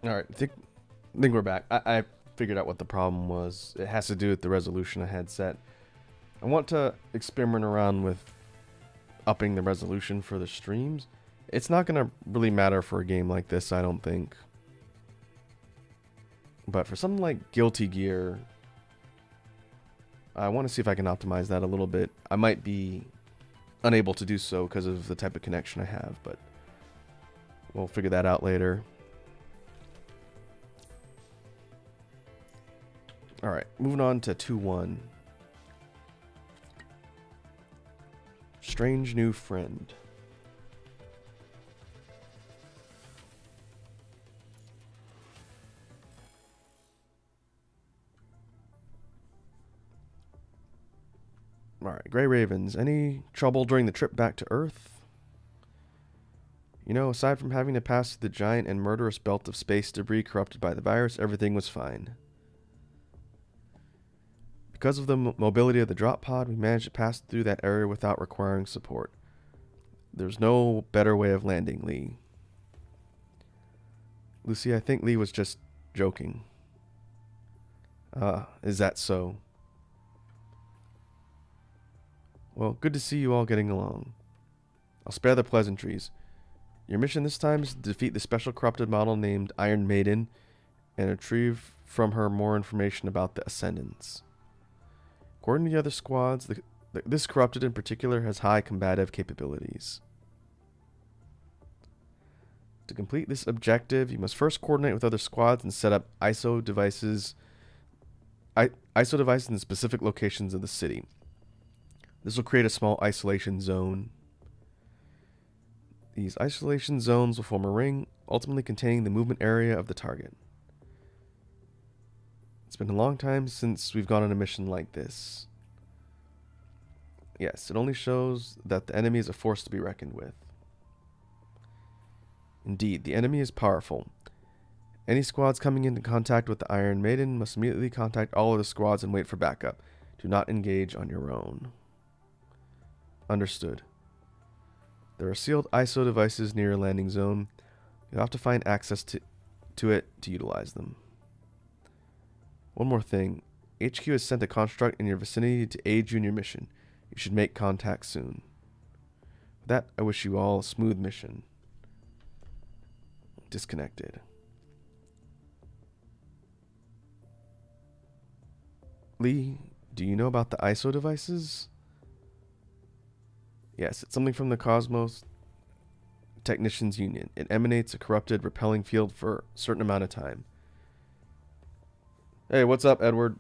All right, I think we're back. I figured out what the problem was. It has to do with the resolution I had set. I want to experiment around with upping the resolution for the streams. It's not going to really matter for a game like this, I don't think. But for something like Guilty Gear, I want to see if I can optimize that a little bit. I might be unable to do so because of the type of connection I have, but we'll figure that out later. Alright, moving on to 2-1. Strange new friend. Alright, Grey Ravens. Any trouble during the trip back to Earth? You know, aside from having to pass through the giant and murderous belt of space debris corrupted by the virus, everything was fine. Because of the mobility of the drop pod, we managed to pass through that area without requiring support. There's no better way of landing, Lee. Lucy, I think Lee was just joking. Is that so? Well, good to see you all getting along. I'll spare the pleasantries. Your mission this time is to defeat the special corrupted model named Iron Maiden and retrieve from her more information about the Ascendants. According to the other squads, this corrupted in particular has high combative capabilities. To complete this objective, you must first coordinate with other squads and set up ISO devices in specific locations of the city. This will create a small isolation zone. These isolation zones will form a ring, ultimately containing the movement area of the target. It's been a long time since we've gone on a mission like this. Yes, it only shows that the enemy is a force to be reckoned with. Indeed, the enemy is powerful. Any squads coming into contact with the Iron Maiden must immediately contact all other squads and wait for backup. Do not engage on your own. Understood. There are sealed ISO devices near your landing zone. You'll have to find access to it to utilize them. One more thing. HQ has sent a construct in your vicinity to aid you in your mission. You should make contact soon. With that, I wish you all a smooth mission. Disconnected. Lee, do you know about the ISO devices? Yes, it's something from the Cosmos Technicians Union. It emanates a corrupted, repelling field for a certain amount of time. Hey, what's up, Edward?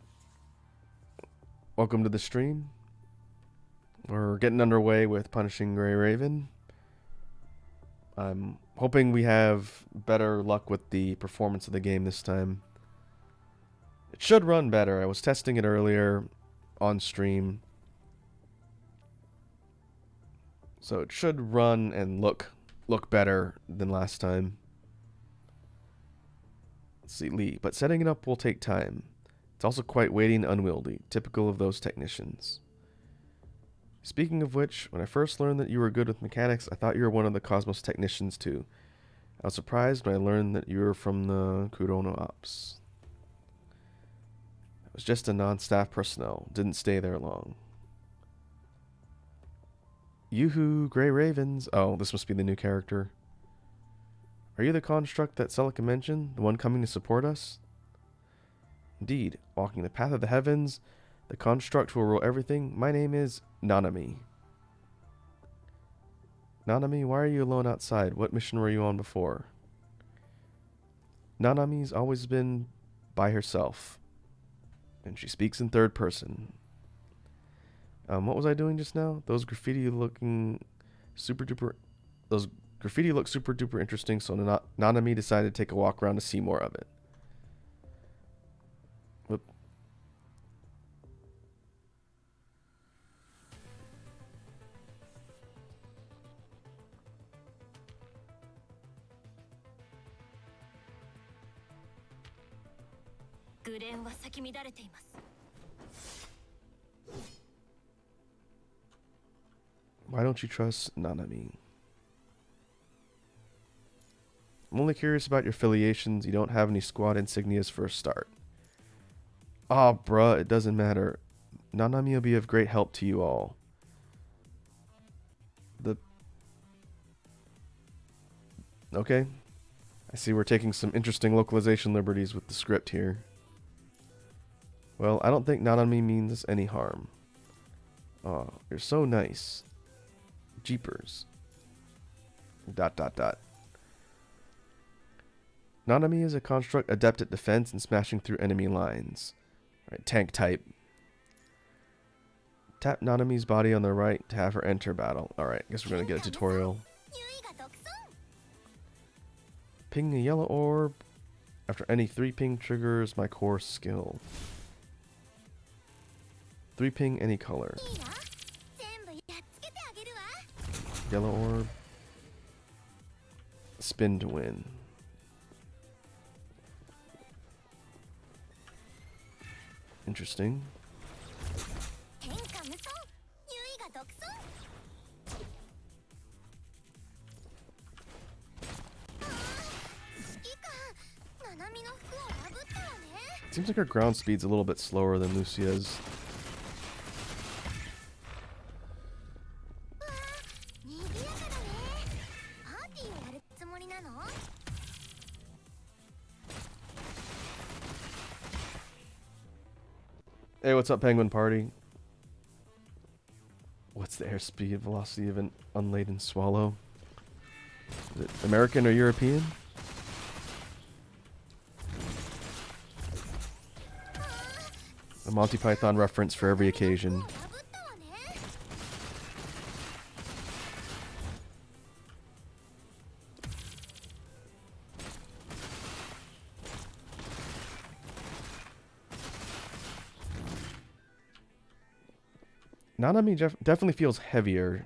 Welcome to the stream. We're getting underway with Punishing Grey Raven. I'm hoping we have better luck with the performance of the game this time. It should run better. I was testing it earlier on stream. So it should run and look better than last time. Let's see, Lee. But setting it up will take time. It's also quite weighty and unwieldy, typical of those technicians. Speaking of which, when I first learned that you were good with mechanics, I thought you were one of the Cosmos technicians too. I was surprised when I learned that you were from the Kurono Ops. I was just a non-staff personnel, didn't stay there long. Yoo-hoo, Grey Ravens. Oh, this must be the new character. Are you the construct that Celica mentioned? The one coming to support us? Indeed, walking the path of the heavens, the construct who will rule everything. My name is Nanami. Nanami, why are you alone outside? What mission were you on before? Nanami's always been by herself. And she speaks in third person. What was I doing just now? Those graffiti look super duper interesting, so Nanami decided to take a walk around to see more of it. Whoop. Why don't you trust Nanami? I'm only curious about your affiliations. You don't have any squad insignias for a start. Ah, bruh, it doesn't matter. Nanami will be of great help to you all. Okay. I see we're taking some interesting localization liberties with the script here. Well, I don't think Nanami means any harm. Oh, you're so nice. Jeepers. ... Nanami is a construct adept at defense and smashing through enemy lines. Alright, tank type. Tap Nanami's body on the right to have her enter battle. Alright, guess we're going to get a tutorial. Ping a yellow orb. After any 3 ping triggers my core skill. 3 ping any color. Yellow orb. Spin to win. Interesting. Seems like her ground speed's a little bit slower than Lucia's. Hey, what's up, Penguin Party? What's the airspeed velocity of an unladen swallow? Is it American or European? A Monty Python reference for every occasion. Nanami definitely feels heavier.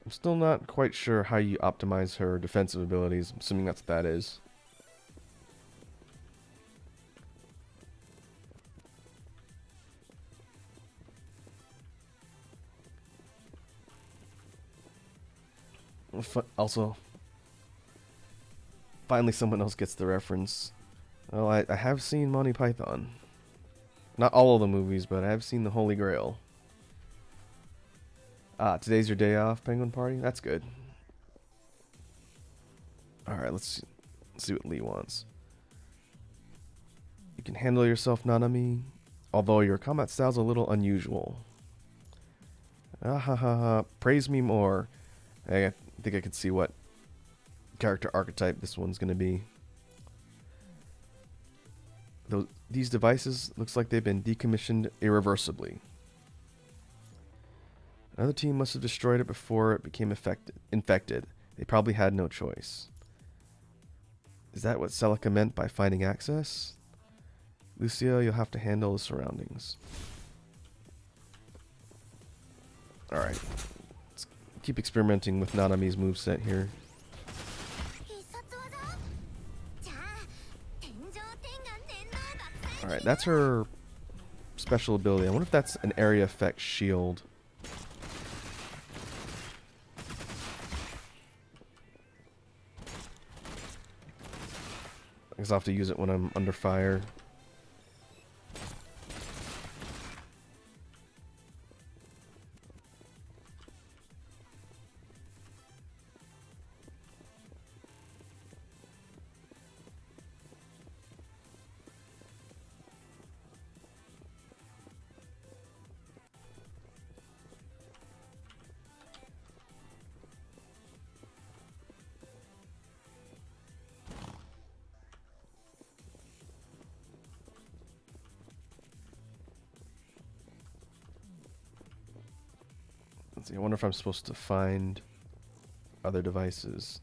I'm still not quite sure how you optimize her defensive abilities. I'm assuming that's what that is. Also, finally someone else gets the reference. Well, I have seen Monty Python. Not all of the movies, but I have seen the Holy Grail. Ah, today's your day off, Penguin Party? That's good. Alright, let's see what Lee wants. You can handle yourself, Nanami, although your combat style's a little unusual. Ah ha ha ha, praise me more. I think I can see what character archetype this one's gonna be. These devices looks like they've been decommissioned irreversibly. Another team must have destroyed it before it became infected. They probably had no choice. Is that what Celica meant by finding access? Lucia, you'll have to handle the surroundings. Alright. Let's keep experimenting with Nanami's moveset here. Alright, that's her special ability. I wonder if that's an area effect shield. I guess I'll have to use it when I'm under fire. Let's see, I wonder if I'm supposed to find other devices.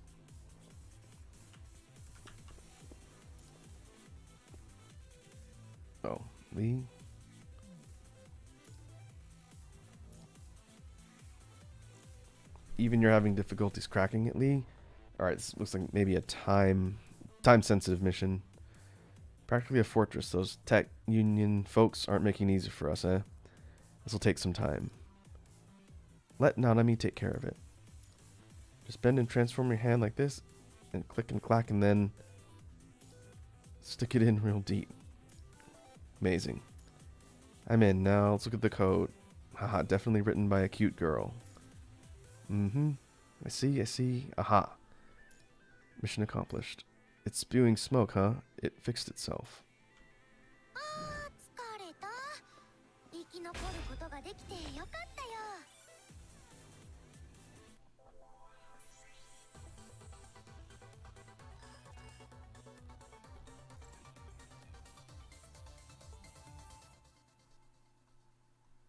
Oh, Lee? Even you're having difficulties cracking it, Lee? Alright, this looks like maybe a time-sensitive mission. Practically a fortress. Those tech union folks aren't making it easy for us, eh? This will take some time. Let Nanami take care of it. Just bend and transform your hand like this, and click and clack and then stick it in real deep. Amazing. I'm in. Now let's look at the code. Haha, definitely written by a cute girl. Mm-hmm. I see. Aha. Mission accomplished. It's spewing smoke, huh? It fixed itself.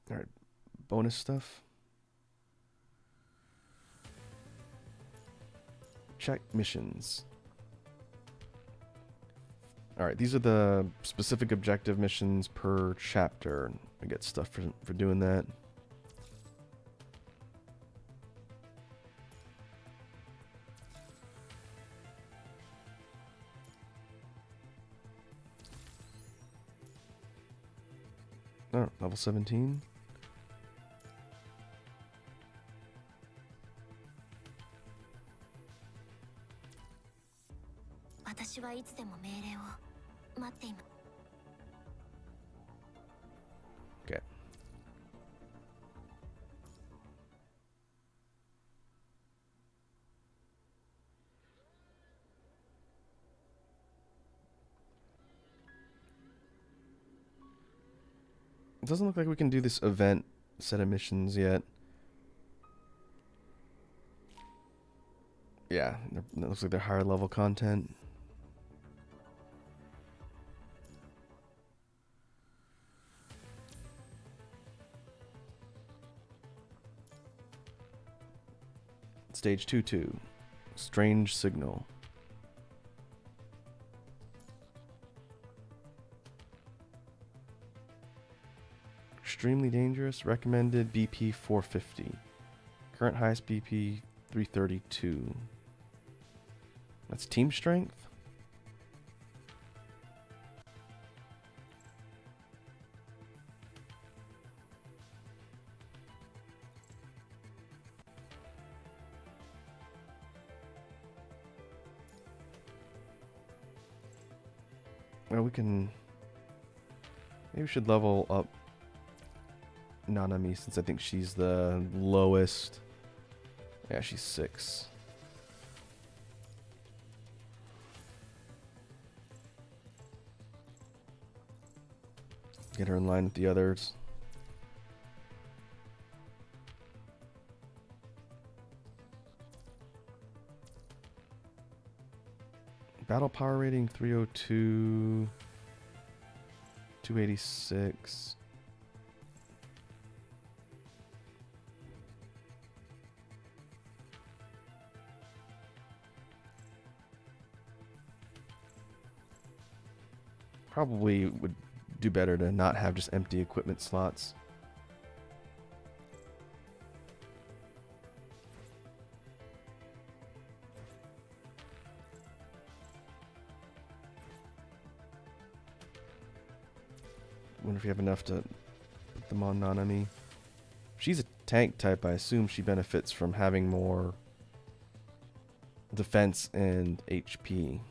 Alright, bonus stuff. Check missions. Alright, these are the specific objective missions per chapter. I get stuff for doing that. Oh, level 17. Okay. It doesn't look like we can do this event set of missions yet. Yeah, it looks like they're higher level content. Stage 2-2. Strange signal. Extremely dangerous. Recommended BP 450. Current highest BP 332. That's team strength? Well, we can... Maybe we should level up Nanami since I think she's the lowest. Yeah, she's 6. Get her in line with the others. Battle power rating 302. 286. Probably would do better to not have just empty equipment slots. Wonder if you have enough to put them on Nanami. She's a tank type. I assume she benefits from having more defense and HP.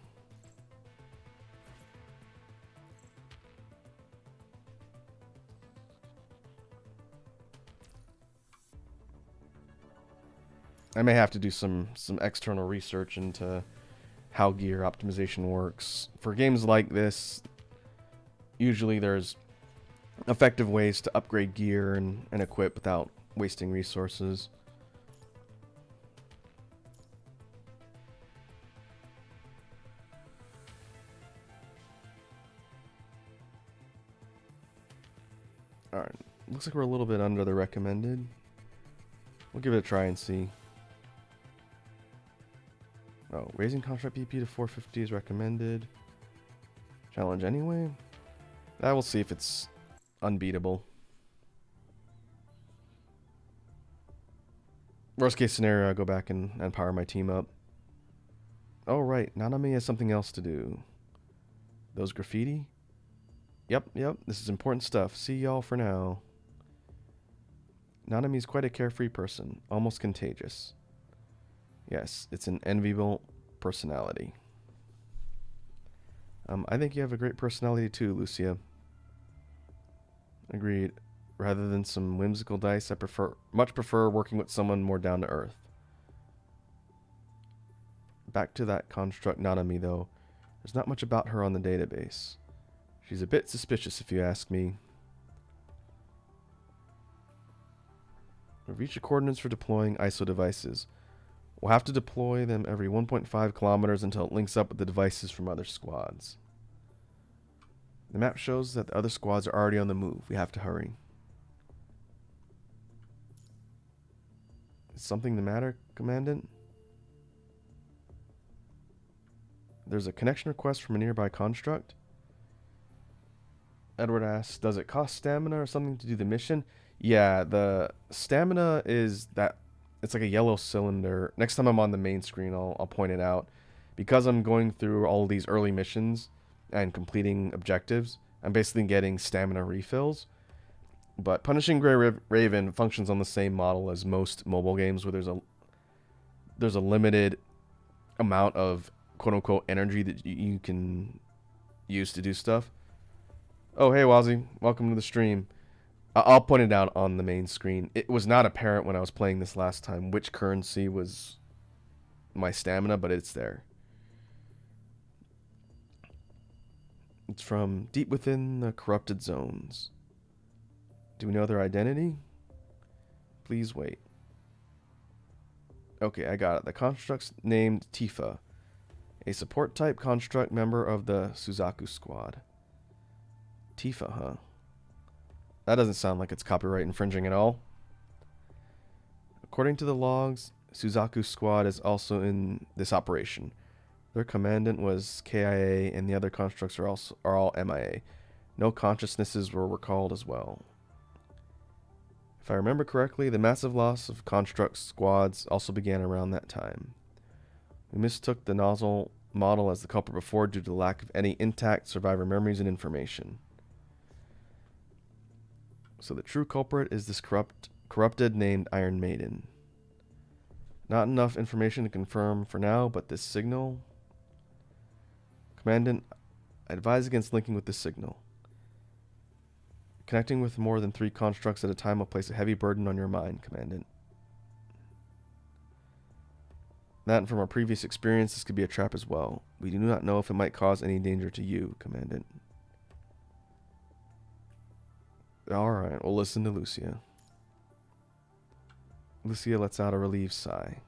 I may have to do some external research into how gear optimization works. For games like this, usually there's effective ways to upgrade gear and equip without wasting resources. Alright, looks like we're a little bit under the recommended. We'll give it a try and see. Oh, raising contract BP to 450 is recommended. Challenge anyway? I will see if it's unbeatable. Worst case scenario, I go back and power my team up. Oh right, Nanami has something else to do. Those graffiti? Yep, this is important stuff. See y'all for now. Nanami's quite a carefree person, almost contagious. Yes, it's an enviable personality. I think you have a great personality too, Lucia. Agreed. Rather than some whimsical dice, I much prefer working with someone more down to earth. Back to that construct Nanami though. There's not much about her on the database. She's a bit suspicious if you ask me. We've reached the coordinates for deploying ISO devices. We'll have to deploy them every 1.5 kilometers until it links up with the devices from other squads. The map shows that the other squads are already on the move. We have to hurry. Is something the matter, Commandant? There's a connection request from a nearby construct. Edward asks, does it cost stamina or something to do the mission? Yeah, the stamina is that it's like a yellow cylinder. Next time I'm on the main screen, I'll point it out. Because I'm going through all these early missions and completing objectives, I'm basically getting stamina refills. But Punishing Grey Raven functions on the same model as most mobile games, where there's a limited amount of quote-unquote energy that you can use to do stuff. Oh, hey, Wazzy. Welcome to the stream. I'll point it out on the main screen. It was not apparent when I was playing this last time which currency was my stamina, but it's there. It's from deep within the corrupted zones. Do we know their identity? Please wait. Okay, I got it. The construct's named Tifa, a support type construct member of the Suzaku Squad. Tifa, huh? That doesn't sound like it's copyright infringing at all. According to the logs, Suzaku Squad is also in this operation. Their commandant was KIA, and the other constructs are all MIA. No consciousnesses were recalled as well. If I remember correctly, the massive loss of construct squads also began around that time. We mistook the nozzle model as the culprit before due to the lack of any intact survivor memories and information. So the true culprit is this corrupted named Iron Maiden. Not enough information to confirm for now, but this signal... Commandant, I advise against linking with this signal. Connecting with more than 3 constructs at a time will place a heavy burden on your mind, Commandant. That and from our previous experience, this could be a trap as well. We do not know if it might cause any danger to you, Commandant. Alright, we'll listen to Lucia. Lucia lets out a relieved sigh.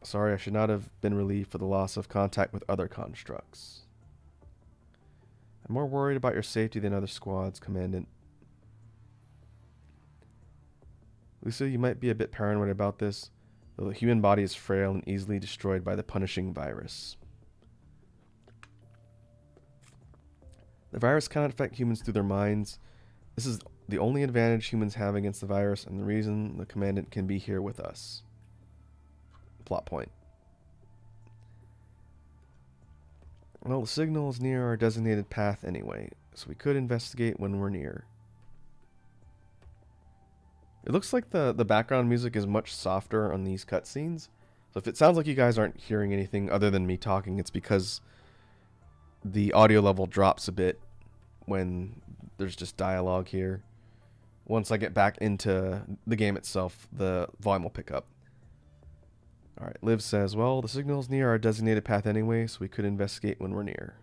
Sorry, I should not have been relieved for the loss of contact with other constructs. I'm more worried about your safety than other squads, Commandant. Lucia, you might be a bit paranoid about this, though the human body is frail and easily destroyed by the punishing virus. The virus cannot affect humans through their minds. This is the only advantage humans have against the virus, and the reason the Commandant can be here with us. Plot point. Well, the signal is near our designated path anyway, so we could investigate when we're near. It looks like the background music is much softer on these cutscenes. So if it sounds like you guys aren't hearing anything other than me talking, it's because the audio level drops a bit when there's just dialogue here. Once I get back into the game itself, the volume will pick up. Alright, Liv says, well, the signal's near our designated path anyway, so we could investigate when we're near.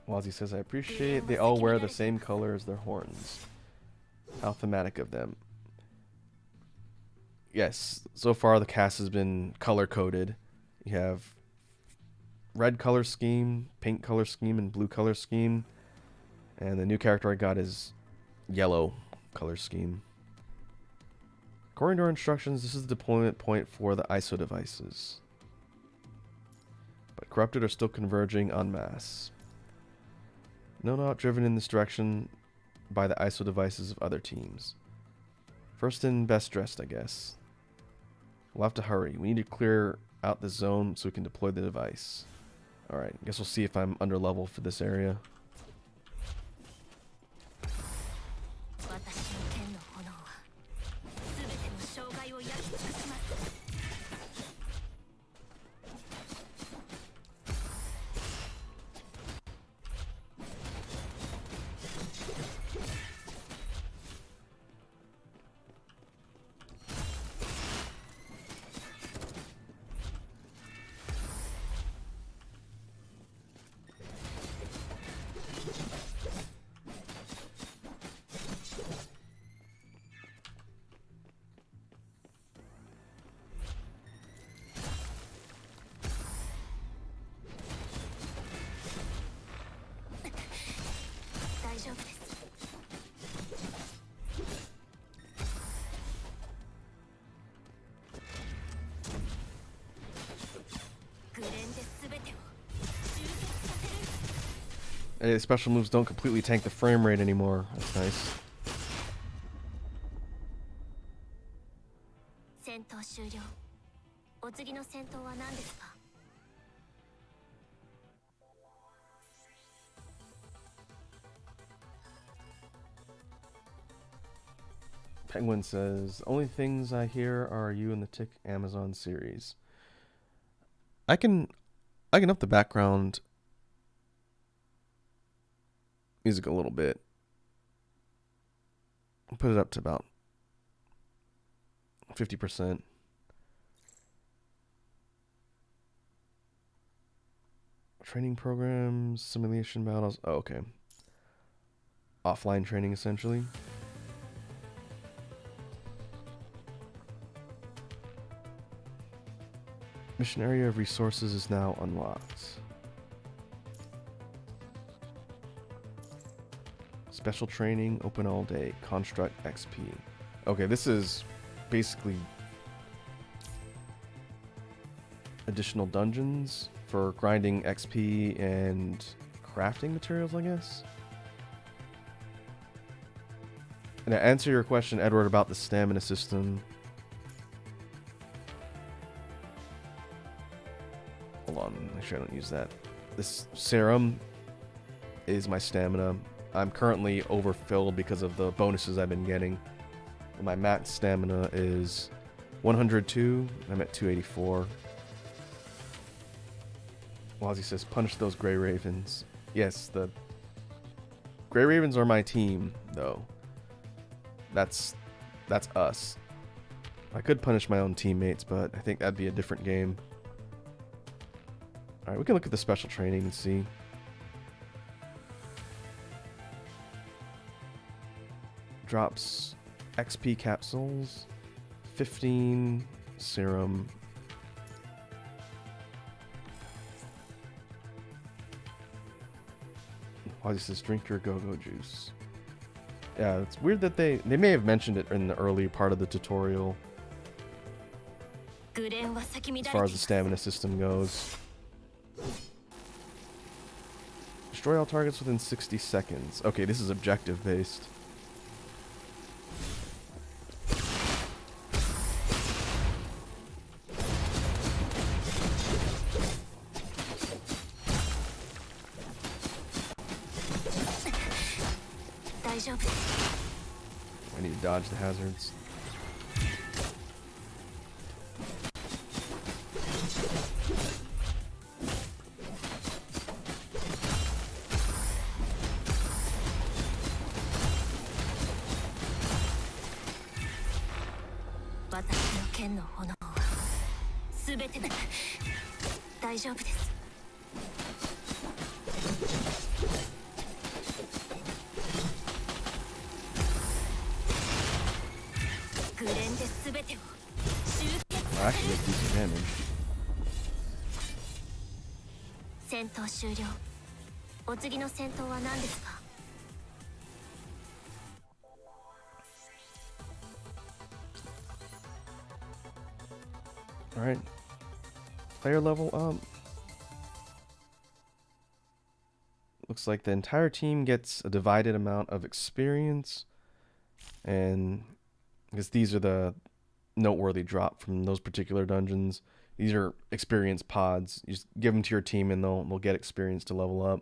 Wazzy says, I appreciate they all wear the same color as their horns. How thematic of them. Yes, so far the cast has been color-coded. You have red color scheme, pink color scheme, and blue color scheme. And the new character I got is yellow color scheme. According to our instructions, this is the deployment point for the ISO devices. But corrupted are still converging en masse. No doubt driven in this direction by the ISO devices of other teams. First in, best dressed, I guess. We'll have to hurry. We need to clear out the zone so we can deploy the device. Alright, guess we'll see if I'm under level for this area. Hey, special moves don't completely tank the frame rate anymore. That's nice. Penguin says, only things I hear are you and the Tick Amazon series. I can up the background music a little bit. I'll put it up to about 50%. Training programs, simulation battles. Oh, okay. Offline training, essentially. Mission area of resources is now unlocked. Special training, open all day. Construct XP. Okay, this is basically additional dungeons for grinding XP and crafting materials, I guess. And to answer your question, Edward, about the stamina system. Hold on, make sure I don't use that. This serum is my stamina. I'm currently overfilled because of the bonuses I've been getting. My max stamina is 102. I'm at 284. Wazzy says, punish those Grey Ravens. Yes, the Grey Ravens are my team, though. That's us. I could punish my own teammates, but I think that'd be a different game. Alright, we can look at the special training and see. Drops XP capsules, 15 serum. Why this says drink your go-go juice. Yeah, it's weird that they may have mentioned it in the early part of the tutorial. As far as the stamina system goes. Destroy all targets within 60 seconds. Okay, this is objective based. I need to dodge the hazards. Actually, that's decent damage. Alright. Player level up. Looks like the entire team gets a divided amount of experience. And because these are the noteworthy drop from those particular dungeons. These are experience pods. You just give them to your team and they'll get experience to level up.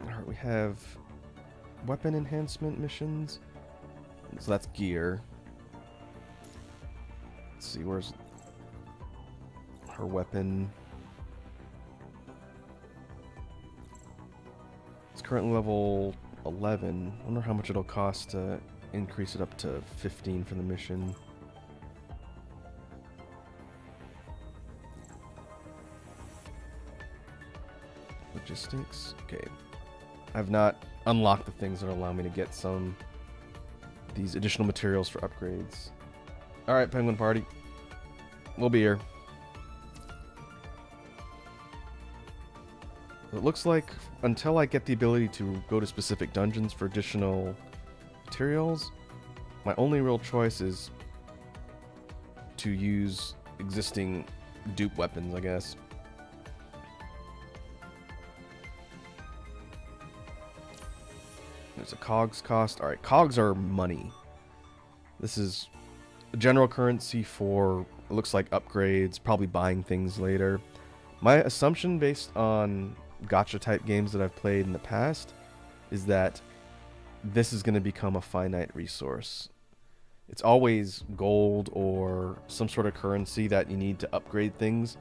Alright, we have weapon enhancement missions. So that's gear. Let's see, where's her weapon? It's currently level 11. I wonder how much it'll cost to increase it up to 15 for the mission. Logistics. Okay. I've not unlocked the things that allow me to get these additional materials for upgrades. Alright, Penguin Party. We'll be here. It looks like until I get the ability to go to specific dungeons for additional materials, my only real choice is to use existing dupe weapons, I guess. There's a cogs cost. Alright, cogs are money. This is a general currency for, it looks like, upgrades, probably buying things later. My assumption based on gacha type games that I've played in the past is that this is going to become a finite resource. It's always gold or some sort of currency that you need to upgrade things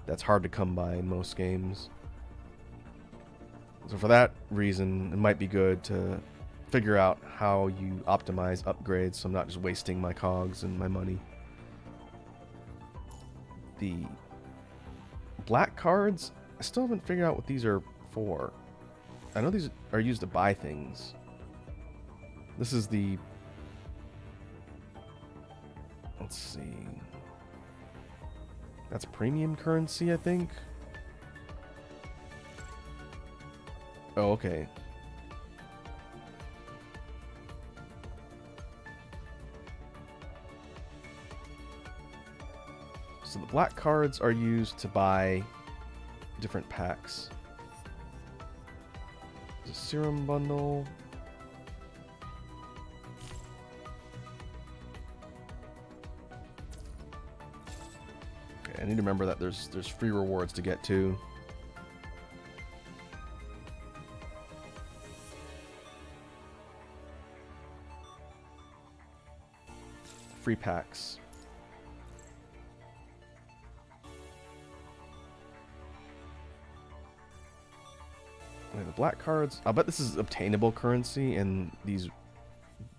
that's hard to come by in most games. So for that reason, it might be good to figure out how you optimize upgrades so I'm not just wasting my cogs and my money. The black cards, I still haven't figured out what these are for. I know these are used to buy things. This is the... Let's see. That's premium currency, I think. Oh, okay. So the black cards are used to buy different packs. There's a serum bundle. Okay, I need to remember that there's free rewards to get to. Free packs. The black cards, I'll bet this is obtainable currency, and these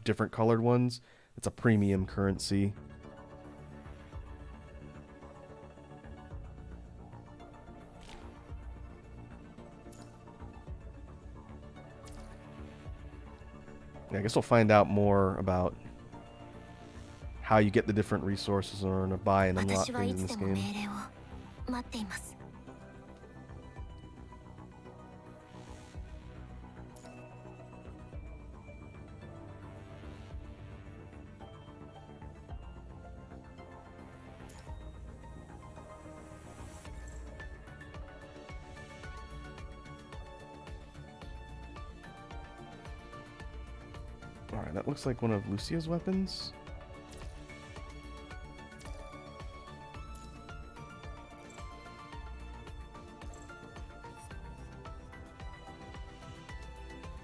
different colored ones, it's a premium currency. Yeah, I guess we'll find out more about how you get the different resources in order to buy and unlock things in this game. Alright, that looks like one of Lucia's weapons.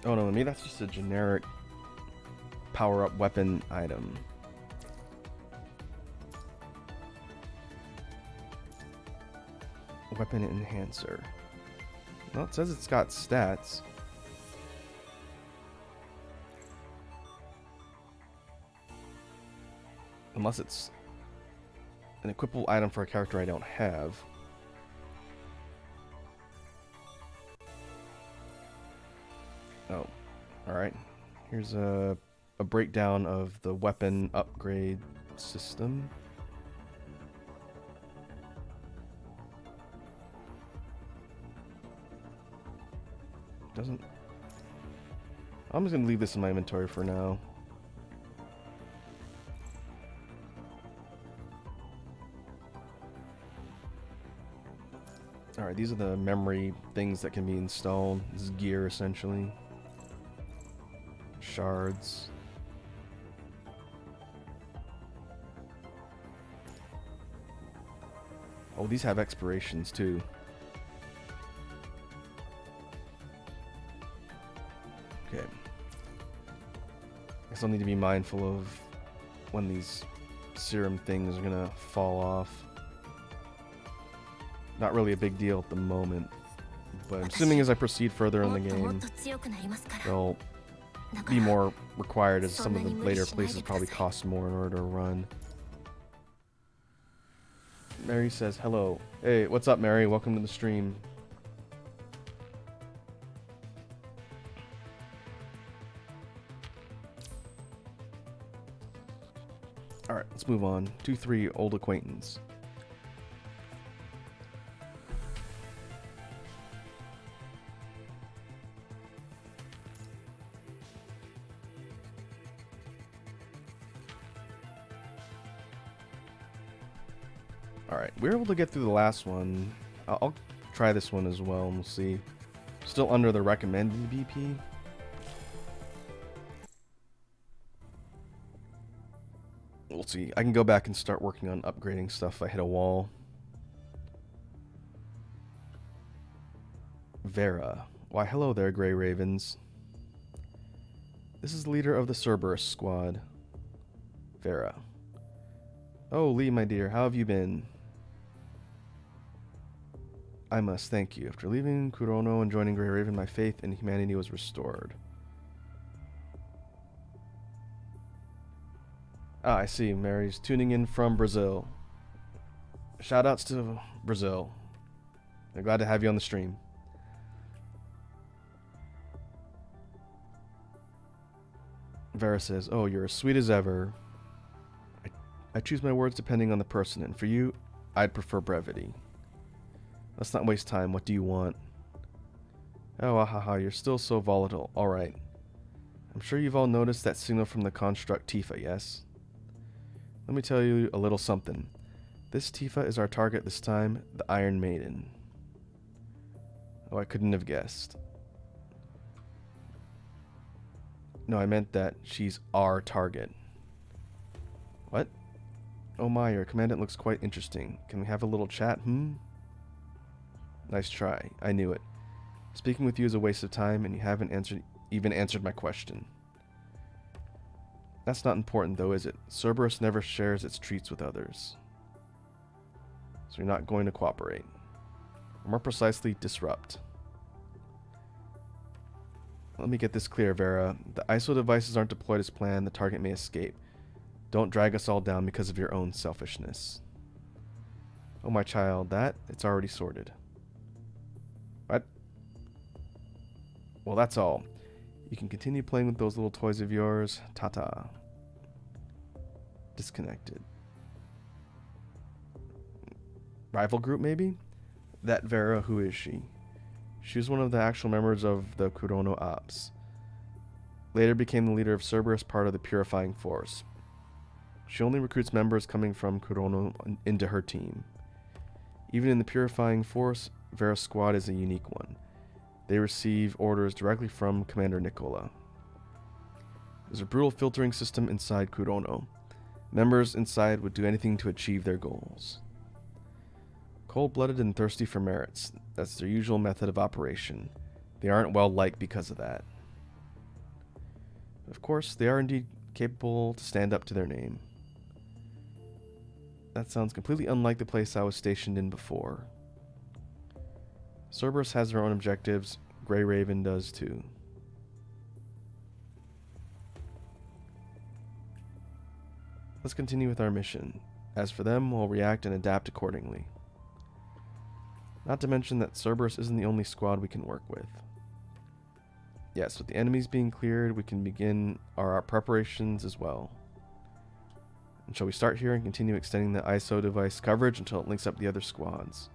Oh no, maybe that's just a generic power-up weapon item. Weapon enhancer. Well, it says it's got stats. Unless it's an equipable item for a character I don't have. Oh, alright. Here's a breakdown of the weapon upgrade system. Doesn't... I'm just going to leave this in my inventory for now. Alright, these are the memory things that can be installed. This is gear, essentially. Shards. Oh, these have expirations, too. Okay. I guess I'll need to be mindful of when these serum things are gonna fall off. Not really a big deal at the moment, but I'm assuming as I proceed further in the game, they'll be more required as some of the later places probably cost more in order to run. Mary says hello. Hey, what's up, Mary? Welcome to the stream. Alright, let's move on. 2-3, old acquaintance. Alright, we were able to get through the last one. I'll try this one as well and we'll see. Still under the recommended BP. We'll see. I can go back and start working on upgrading stuff if I hit a wall. Vera. Why, hello there, Grey Ravens. This is the leader of the Cerberus Squad. Vera. Oh, Lee, my dear, how have you been? I must thank you. After leaving Kurono and joining Grey Raven, my faith in humanity was restored. Ah, I see. Mary's tuning in from Brazil. Shoutouts to Brazil. I'm glad to have you on the stream. Vera says, oh, you're as sweet as ever. I choose my words depending on the person, and for you, I'd prefer brevity. Let's not waste time. What do you want? Oh, ahaha, you're still so volatile. Alright. I'm sure you've all noticed that signal from the construct Tifa, yes? Let me tell you a little something. This Tifa is our target this time, the Iron Maiden. Oh, I couldn't have guessed. No, I meant that she's our target. What? Oh my, your commandant looks quite interesting. Can we have a little chat, Nice try. I knew it. Speaking with you is a waste of time, and you haven't even answered my question. That's not important, though, is it? Cerberus never shares its treats with others. So you're not going to cooperate. Or more precisely, disrupt. Let me get this clear, Vera. The ISO devices aren't deployed as planned. The target may escape. Don't drag us all down because of your own selfishness. Oh, my child, it's already sorted. What? Well, that's all. You can continue playing with those little toys of yours. Ta-ta. Disconnected. Rival group, maybe? That Vera, who is she? She was one of the actual members of the Kurono Ops. Later became the leader of Cerberus, part of the Purifying Force. She only recruits members coming from Kurono into her team. Even in the Purifying Force, Vera's squad is a unique one. They receive orders directly from Commander Nicola. There's a brutal filtering system inside Kurono. Members inside would do anything to achieve their goals. Cold-blooded and thirsty for merits. That's their usual method of operation. They aren't well liked because of that. Of course, they are indeed capable to stand up to their name. That sounds completely unlike the place I was stationed in before. Cerberus has their own objectives. Grey Raven does too. Let's continue with our mission. As for them, we'll react and adapt accordingly. Not to mention that Cerberus isn't the only squad we can work with. Yes, with the enemies being cleared, we can begin our preparations as well. And shall we start here and continue extending the ISO device coverage until it links up the other squads?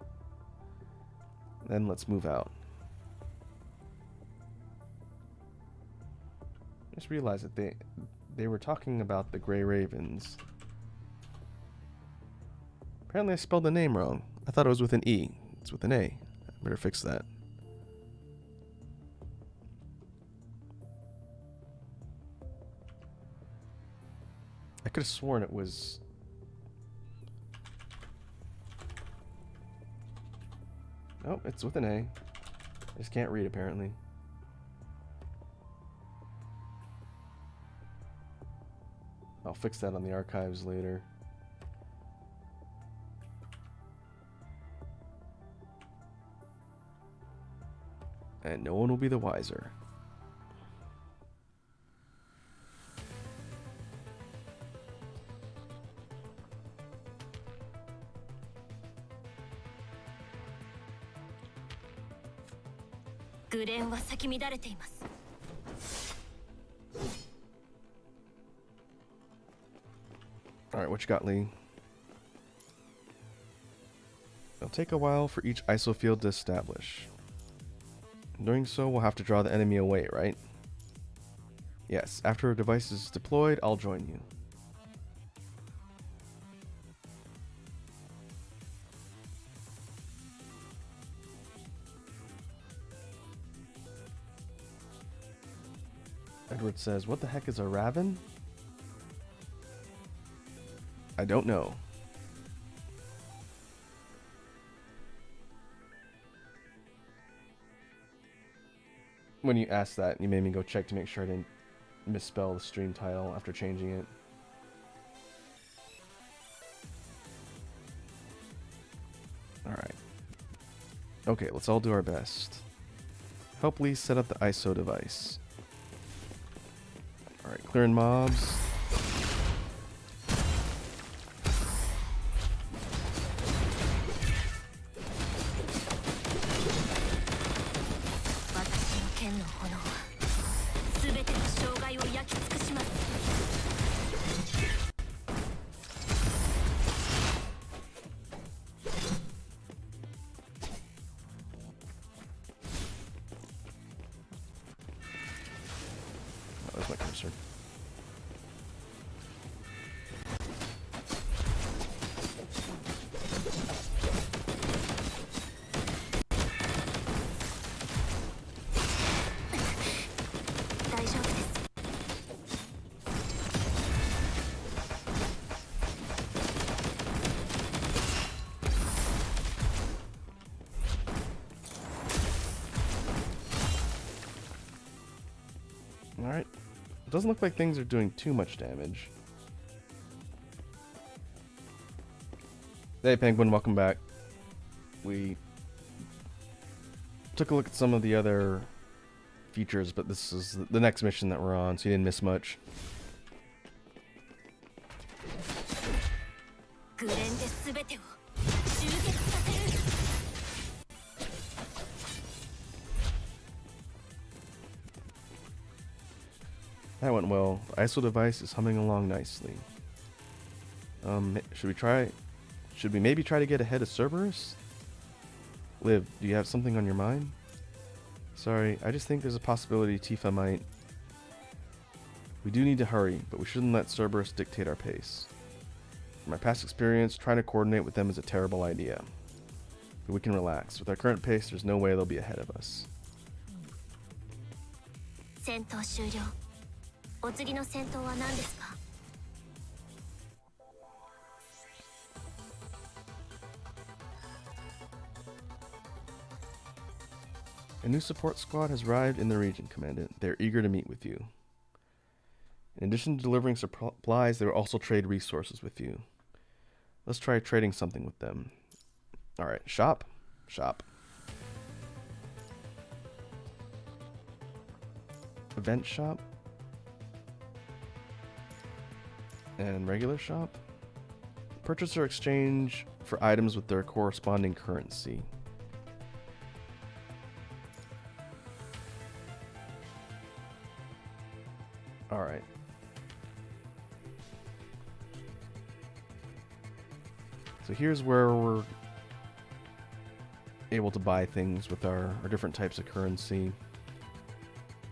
Then let's move out. Just realized that they were talking about the Grey Ravens. Apparently I spelled the name wrong. I thought it was with an E. It's with an A. Better fix that. I could have sworn it was... Oh, it's with an A. I just can't read, apparently. I'll fix that on the archives later. And no one will be the wiser. Alright, what you got, Lee? It'll take a while for each ISO field to establish. In doing so, we'll have to draw the enemy away, right? Yes, after a device is deployed, I'll join you. Edward says, what the heck is a raven? I don't know. When you asked that, you made me go check to make sure I didn't misspell the stream title after changing it. Alright. Okay, let's all do our best. Help Lee set up the ISO device. Alright, clearing mobs. Where's my cursor? Alright. It doesn't look like things are doing too much damage. Hey Penguin, welcome back. We took a look at some of the other features, but this is the next mission that we're on, so you didn't miss much. That went well. The ISO device is humming along nicely. Should we maybe try to get ahead of Cerberus? Liv, do you have something on your mind? Sorry, I just think there's a possibility Tifa might... We do need to hurry, but we shouldn't let Cerberus dictate our pace. From my past experience, trying to coordinate with them is a terrible idea. But we can relax. With our current pace, there's no way they'll be ahead of us. A new support squad has arrived in the region, Commandant. They're eager to meet with you. In addition to delivering supplies, they will also trade resources with you. Let's try trading something with them. Alright, shop. Shop. Event shop. And regular shop. Purchase or exchange for items with their corresponding currency. Alright. So here's where we're able to buy things with our different types of currency. You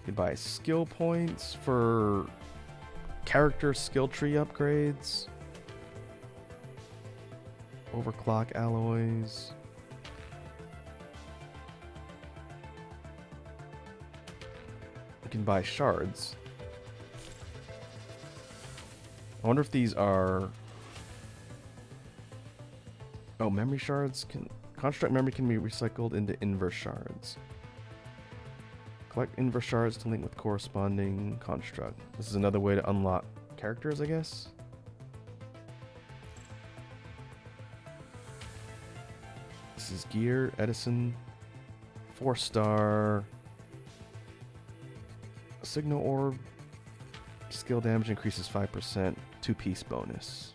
can buy skill points for character skill tree upgrades. Overclock alloys. can buy shards. I wonder if these are... Oh, memory shards can... Construct memory can be recycled into inverse shards. Collect inverse shards to link with corresponding construct. This is another way to unlock characters, I guess. This is gear, Edison, 4-star, signal orb, skill damage increases 5%, 2-piece bonus.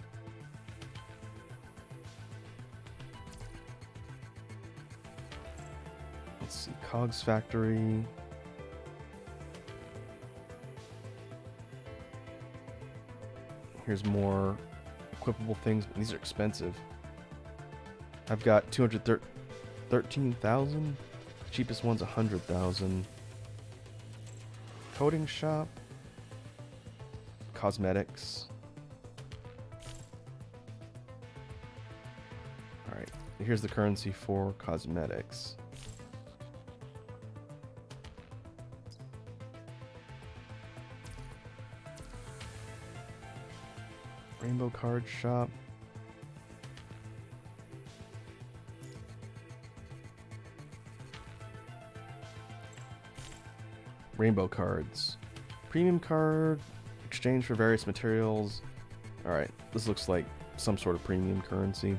Let's see, Cogs Factory. Here's more equipable things. These are expensive. I've got 213,000. Cheapest one's 100,000. Coding shop. Cosmetics. Alright, here's the currency for cosmetics. Rainbow card shop. Rainbow cards. Premium card. Exchange for various materials. Alright, this looks like some sort of premium currency.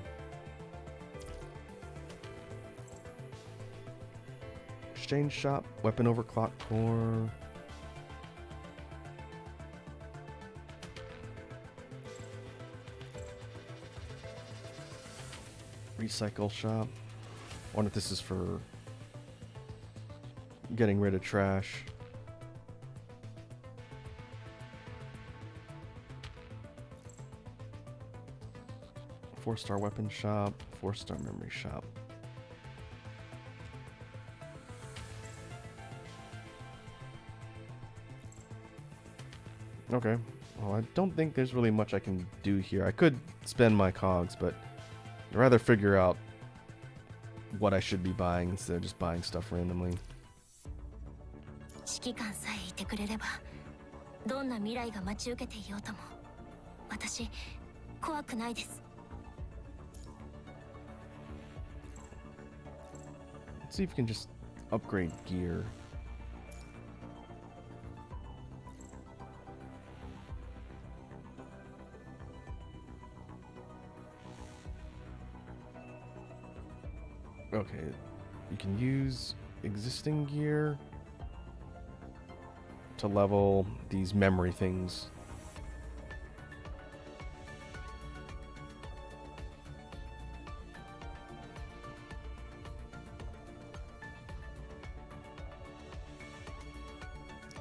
Exchange shop. Weapon overclock core. Recycle shop. I wonder if this is for getting rid of trash. Four-star weapon shop, 4-star memory shop. Okay. Well, I don't think there's really much I can do here. I could spend my cogs, but I'd rather figure out what I should be buying instead of just buying stuff randomly. 指揮官さえいてくれれば、どんな未来が待ち受けていようとも、私怖くないです。 Let's see if we can just upgrade gear. Okay, you can use existing gear to level these memory things.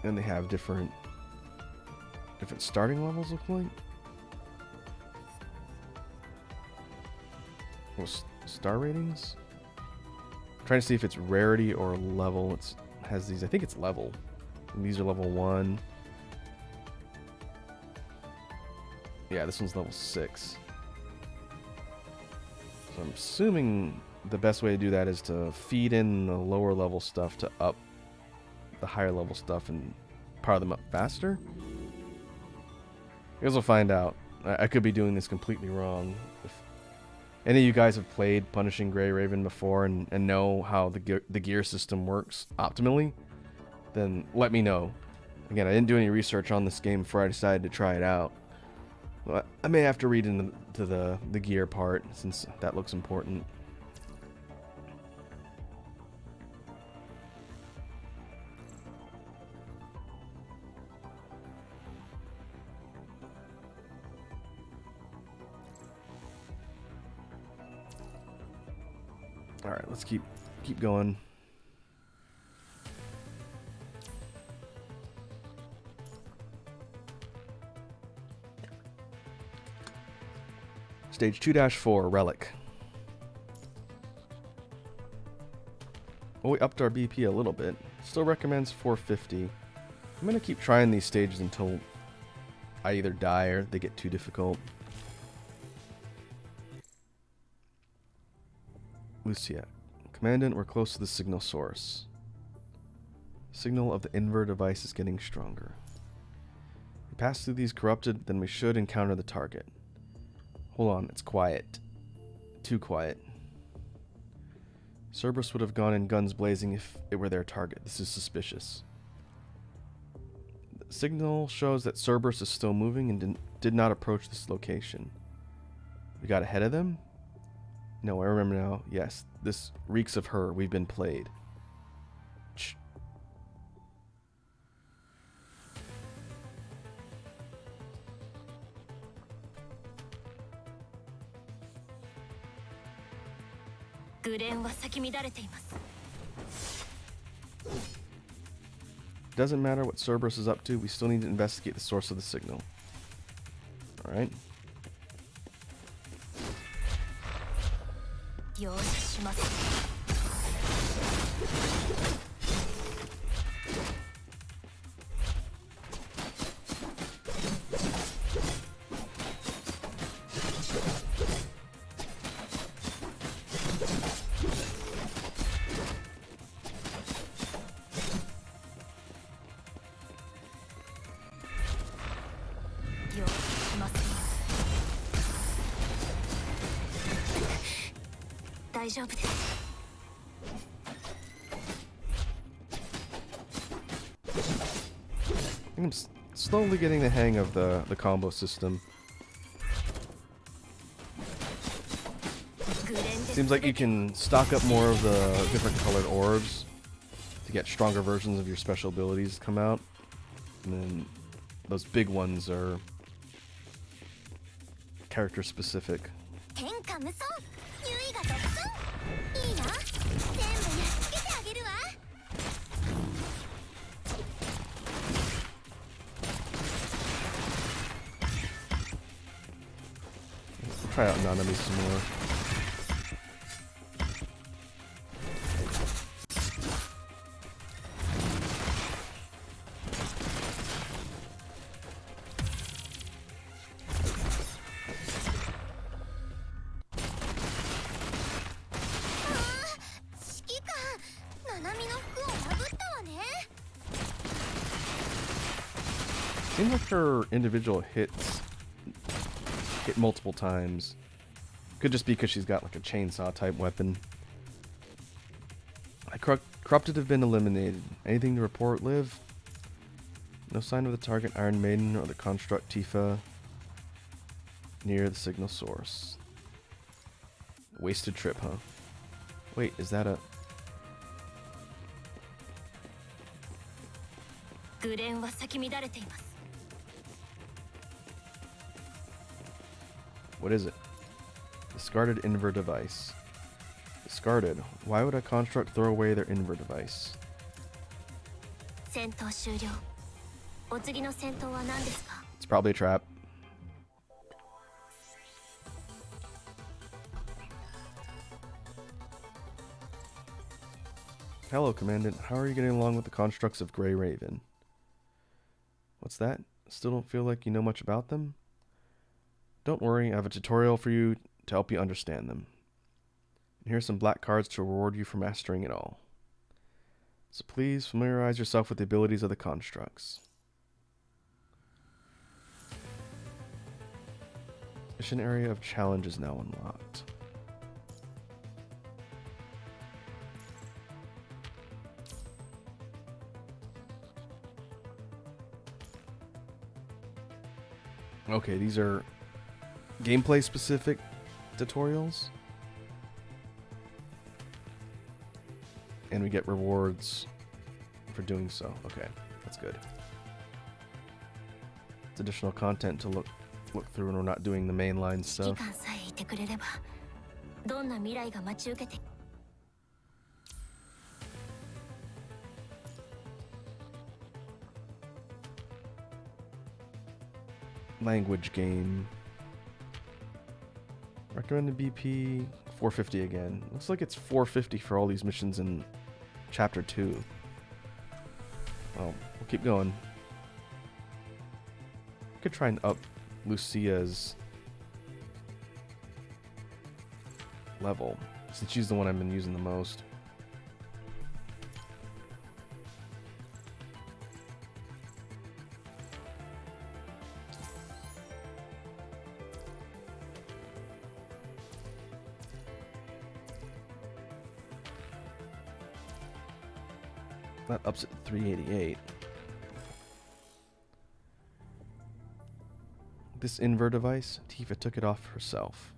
And they have different starting levels, look like. Well, star ratings. I'm trying to see if it's rarity or level. It has these. I think it's level. And these are level 1. Yeah, this one's level 6. So I'm assuming the best way to do that is to feed in the lower level stuff to up the higher level stuff and power them up faster. I guess we'll find out. I could be doing this completely wrong. If any of you guys have played Punishing Grey Raven before and know how the gear system works optimally, then let me know. Again, I didn't do any research on this game before I decided to try it out. Well, I may have to read into the gear part since that looks important. All right, let's keep going. Stage 2-4, Relic. Well, we upped our BP a little bit. Still recommends 450. I'm going to keep trying these stages until I either die or they get too difficult. Lucia. Commandant, we're close to the signal source. Signal of the inver device is getting stronger. We pass through these corrupted, then we should encounter the target. Hold on, it's quiet. Too quiet. Cerberus would have gone in guns blazing if it were their target. This is suspicious. The signal shows that Cerberus is still moving and did not approach this location. We got ahead of them? No, I remember now. Yes, this reeks of her. We've been played. Shh. Doesn't matter what Cerberus is up to, we still need to investigate the source of the signal. Alright. I'm slowly getting the hang of the combo system. Seems like you can stock up more of the different colored orbs to get stronger versions of your special abilities come out. And then those big ones are character specific. Try out Nanami some more. Seems like her individual hits hit multiple times. Could just be because she's got like a chainsaw type weapon. Corrupted have been eliminated. Anything to report, Liv? No sign of the target Iron Maiden or the construct Tifa near the signal source. Wasted trip, huh? Wait, is that a... What is it? Discarded inver device. Discarded. Why would a construct throw away their inver device? It's probably a trap. Hello, Commandant. How are you getting along with the constructs of Grey Raven? What's that? Still don't feel like you know much about them? Don't worry, I have a tutorial for you to help you understand them. And here's some black cards to reward you for mastering it all. So please familiarize yourself with the abilities of the constructs. Mission area of challenge is now unlocked. Okay, these are gameplay specific tutorials. And we get rewards for doing so. Okay, that's good. It's additional content to look through when we're not doing the mainline stuff. Language game. Recommended BP 450 again. Looks like it's 450 for all these missions in chapter 2. Well, we'll keep going. Could try and up Lucia's level, since she's the one I've been using the most. That ups it to 388. This invert device, Tifa took it off herself.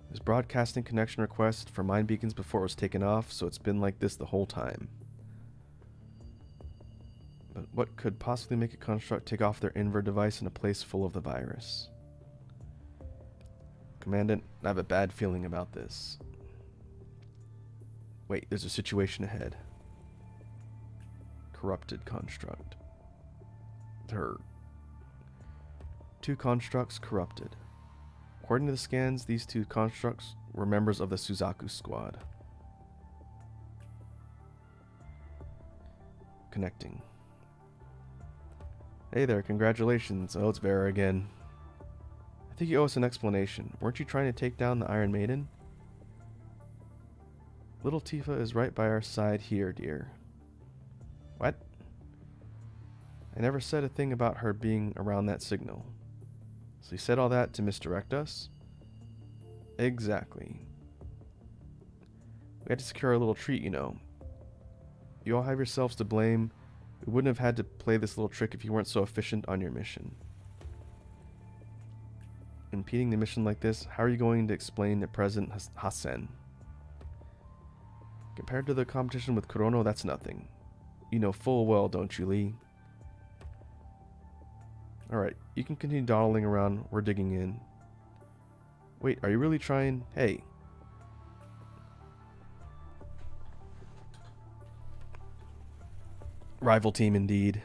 It was broadcasting connection requests for mind beacons before it was taken off, so it's been like this the whole time. But what could possibly make a construct take off their invert device in a place full of the virus? Commandant, I have a bad feeling about this. Wait, there's a situation ahead. Corrupted construct. Two constructs corrupted. According to the scans, these two constructs were members of the Cerberus Squad. Connecting. Hey there, congratulations. Oh, it's Vera again. I think you owe us an explanation. Weren't you trying to take down the Iron Maiden? Little Tifa is right by our side here, dear. What? I never said a thing about her being around that signal. So you said all that to misdirect us? Exactly. We had to secure our little treat, you know. You all have yourselves to blame. We wouldn't have had to play this little trick if you weren't so efficient on your mission. Impeding the mission like this, how are you going to explain to President Hassan? Compared to the competition with Kurono, that's nothing. You know full well, don't you, Lee? Alright, you can continue dawdling around. We're digging in. Wait, are you really trying? Hey. Rival team indeed.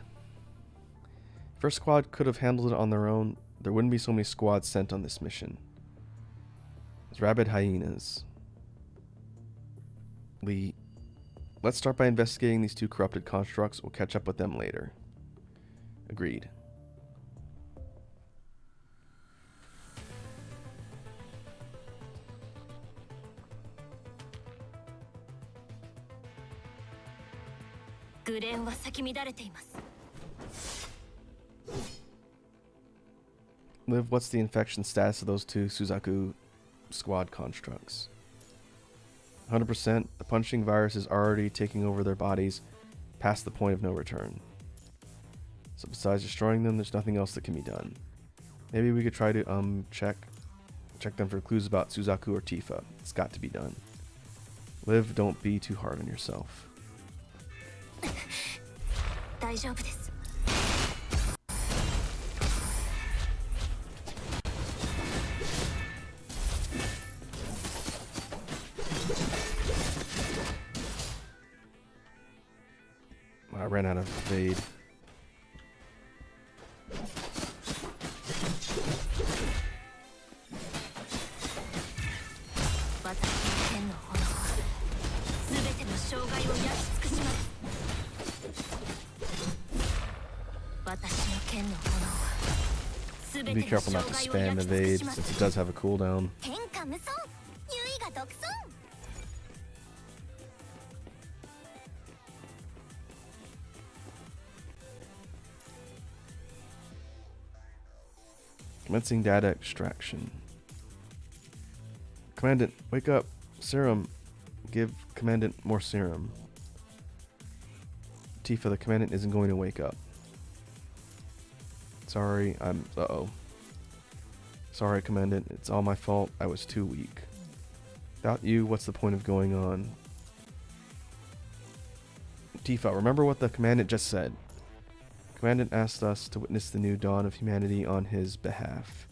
First squad could have handled it on their own. There wouldn't be so many squads sent on this mission. It's rabid hyenas. Lee, let's start by investigating these two corrupted constructs. We'll catch up with them later. Agreed. Liv, what's the infection status of those two Cerberus Squad constructs? 100%. The punching virus is already taking over their bodies past the point of no return. So besides destroying them, there's nothing else that can be done. Maybe we could try to check them for clues about Suzaku or Tifa. It's got to be done. Liv, don't be too hard on yourself. I ran out of evade. Be careful not to spam evade since it does have a cooldown. Commencing data extraction. Commandant, wake up. Serum. Give Commandant more serum. Tifa, the Commandant isn't going to wake up. Sorry, uh-oh. Sorry, Commandant. It's all my fault. I was too weak. Without you, what's the point of going on? Tifa, remember what the Commandant just said. Commandant asked us to witness the new dawn of humanity on his behalf.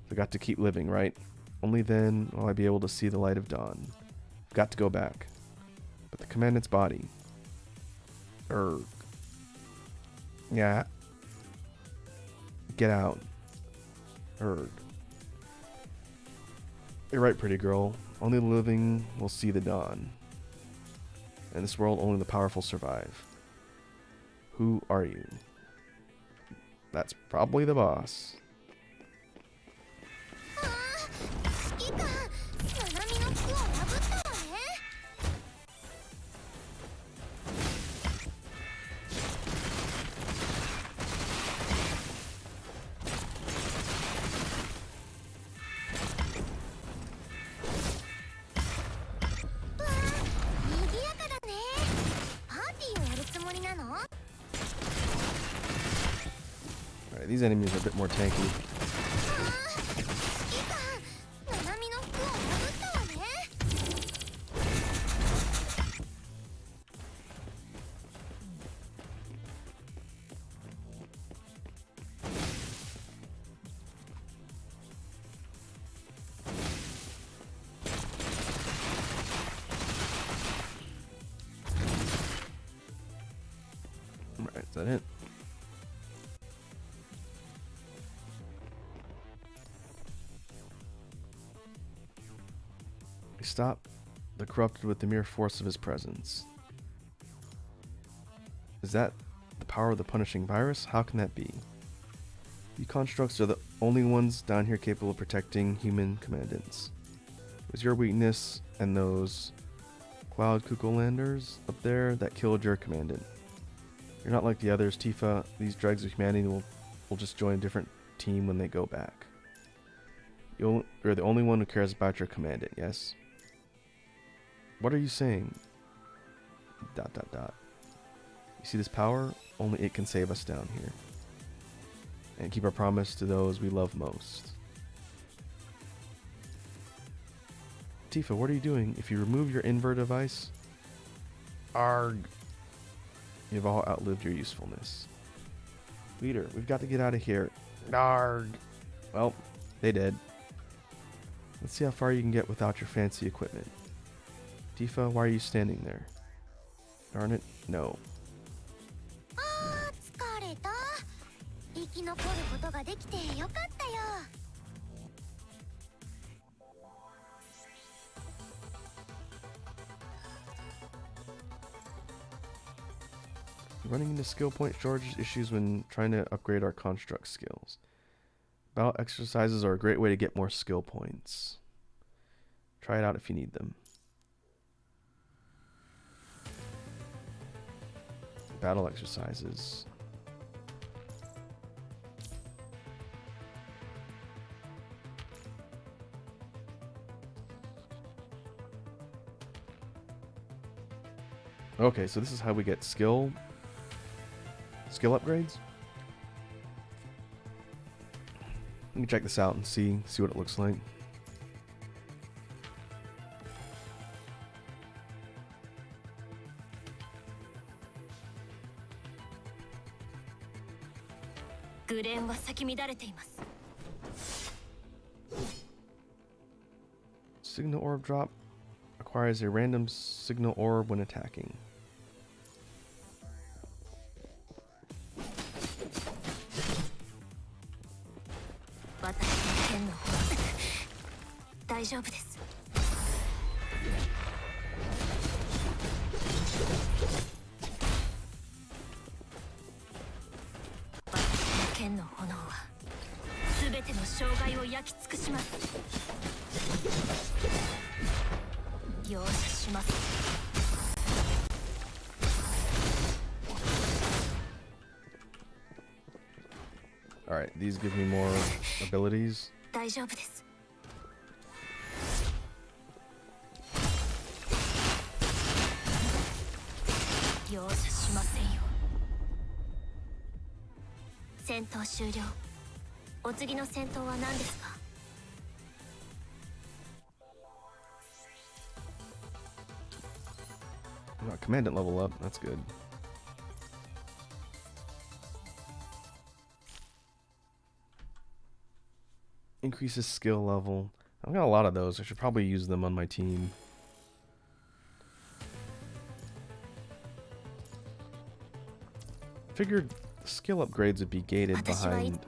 We got to keep living, right? Only then will I be able to see the light of dawn. I've got to go back. But the Commandant's body... Yeah. Get out. You're right, pretty girl. Only the living will see the dawn. In this world, only the powerful survive. Who are you? That's probably the boss. these enemies are a bit more tanky. Alright, is that it? We stop the corrupted with the mere force of his presence. Is that the power of the punishing virus? How can that be? You constructs are the only ones down here capable of protecting human commandants. It was your weakness and those Cloud Kukulanders up there that killed your commandant. You're not like the others, Tifa. These dregs of humanity will just join a different team when they go back. You're the only one who cares about your commandant, yes? What are you saying? ... You see this power? Only it can save us down here. And keep our promise to those we love most. Tifa, what are you doing? If you remove your invert device... Arg! You've all outlived your usefulness. Leader, we've got to get out of here. Arg! Well, they did. Let's see how far you can get without your fancy equipment. Tifa, why are you standing there? Darn it, no. Running into skill point shortage issues when trying to upgrade our construct skills. Battle exercises are a great way to get more skill points. Try it out if you need them. Battle exercises. Okay, so this is how we get skill upgrades. Let me check this out and see what it looks like. Signal orb drop acquires a random signal orb when attacking. Alright, these give me more abilities. Commandant level up, that's good. Increases skill level. I've got a lot of those. I should probably use them on my team. Figured skill upgrades would be gated behind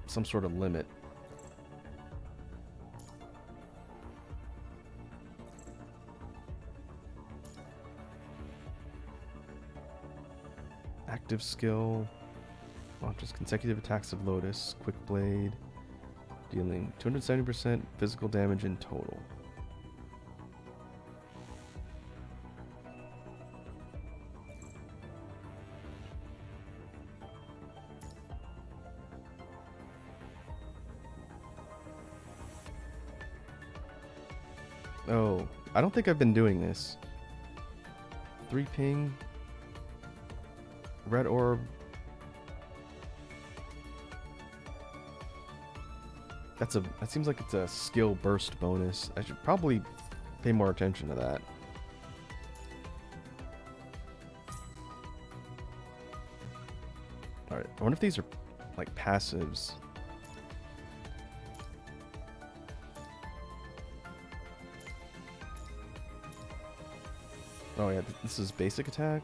some sort of limit. Active skill. Launches consecutive attacks of Lotus. Quick Blade. Dealing 270% physical damage in total. Oh, I don't think I've been doing this. 3 ping. Red orb. That seems like it's a skill burst bonus. I should probably pay more attention to that. Alright, I wonder if these are like passives. Oh yeah, this is basic attack.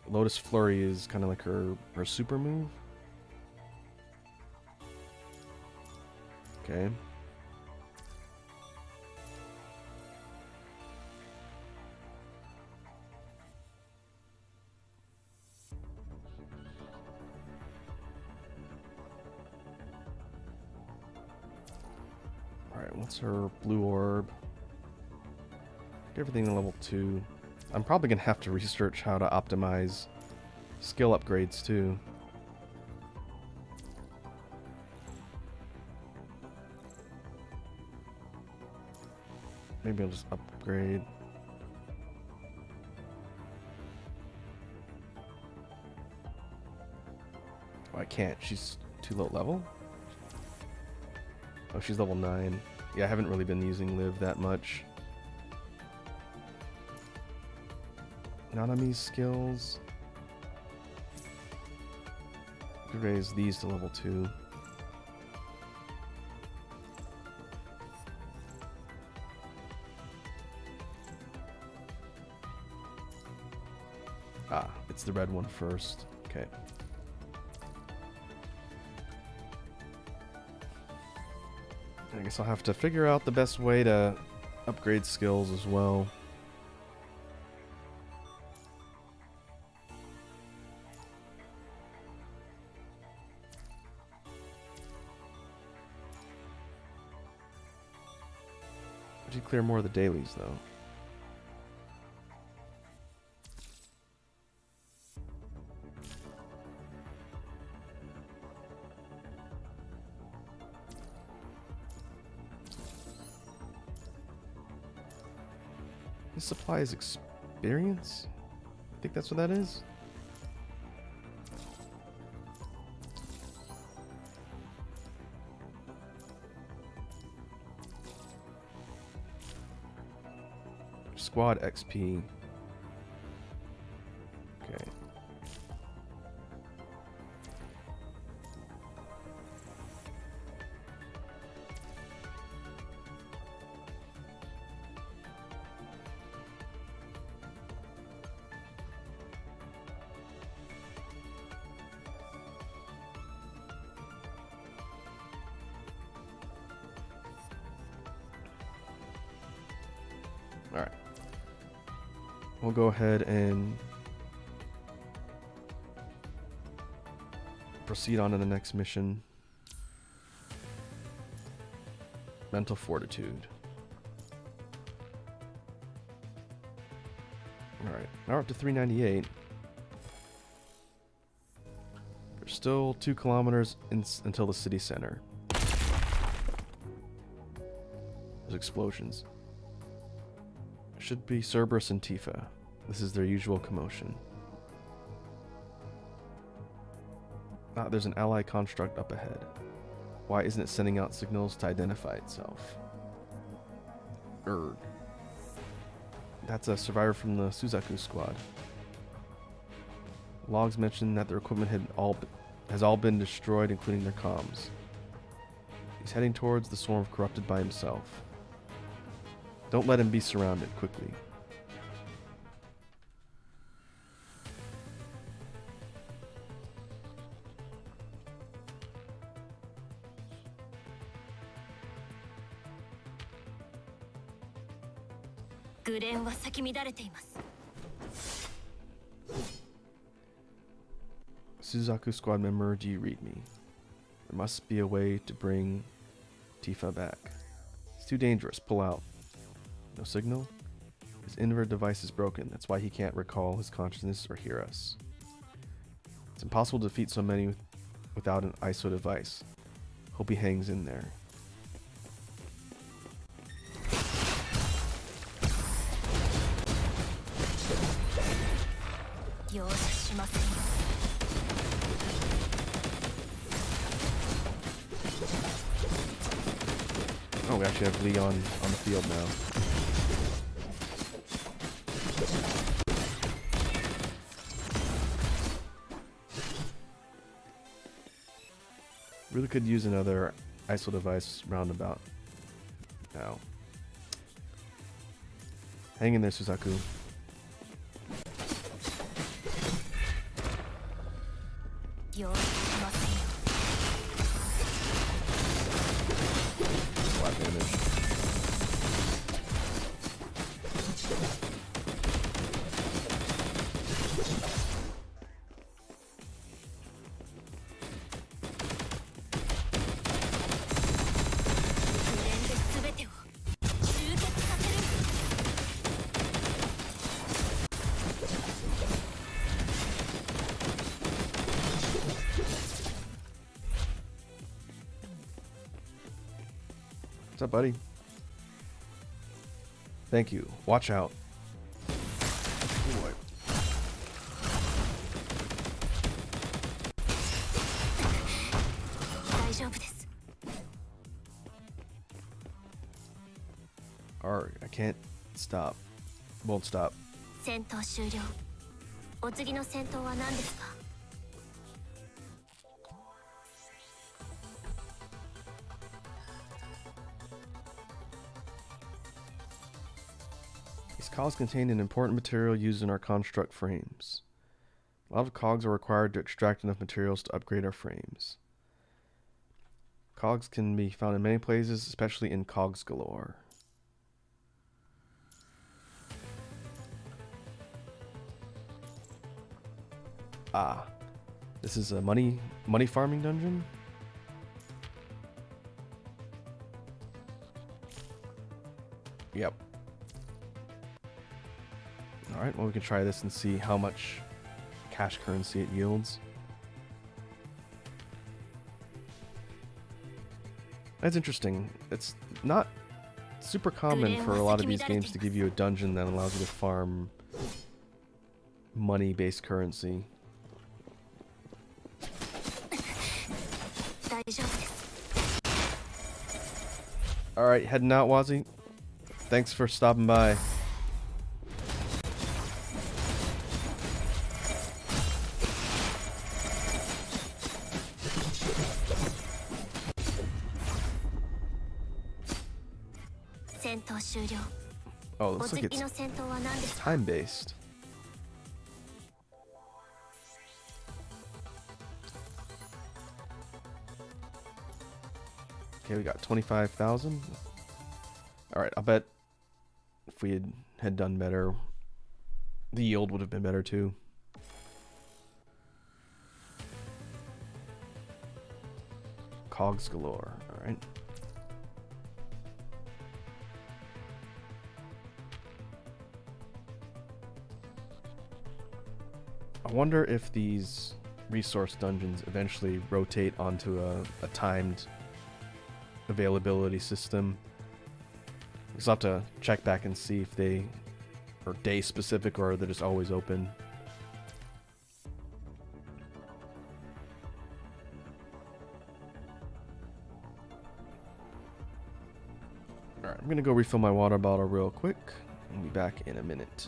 Lotus Flurry is kind of like her super move. Okay. Alright, what's her blue orb? Everything in level 2. I'm probably going to have to research how to optimize skill upgrades too. Maybe I'll just upgrade. Oh, I can't. She's too low level? Oh, she's level 9. Yeah, I haven't really been using Liv that much. Nanami's skills. Could raise these to level 2. Ah, it's the red one first. Okay. I guess I'll have to figure out the best way to upgrade skills as well. I should clear more of the dailies though. This supplies experience? I think that's what that is. Squad XP. Okay. All right. We'll go ahead and proceed on to the next mission. Mental Fortitude. Alright, now we're up to 398. There's still 2 kilometers until the city center. There's explosions. Should be Cerberus and Tifa. This is their usual commotion. Ah, there's an ally construct up ahead. Why isn't it sending out signals to identify itself? Erg. That's a survivor from the Suzaku Squad. Logs mention that their equipment has all been destroyed, including their comms. He's heading towards the swarm corrupted by himself. Don't let him be surrounded quickly. Suzaku Squad member, do you read me? There must be a way to bring Tifa back. It's too dangerous. Pull out. No signal? His invert device is broken. That's why he can't recall his consciousness or hear us. It's impossible to defeat so many without an ISO device. Hope he hangs in there. Oh, we actually have Leon on the field now. Really could use another ISO device roundabout now. Hang in there, Suzaku. Flat damage. What's up, buddy? Thank you. Watch out. Oh boy. Alright, I can't stop. Won't stop. 戦闘終了。お次の戦闘は何ですか? These cogs contain an important material used in our construct frames. A lot of cogs are required to extract enough materials to upgrade our frames. Cogs can be found in many places, especially in Cogs Galore. Ah, this is a money farming dungeon? Yep. Alright, well we can try this and see how much cash currency it yields. That's interesting. It's not super common for a lot of these games to give you a dungeon that allows you to farm money-based currency. Alright, heading out, Wazzy. Thanks for stopping by. Oh, it looks like it's time-based. Okay, we got 25,000. Alright, I'll bet if we had done better, the yield would have been better too. Cogs galore, alright. I wonder if these resource dungeons eventually rotate onto a timed availability system. We'll have to check back and see if they are day specific or they're just always open. Alright, I'm gonna go refill my water bottle real quick. I'll be back in a minute.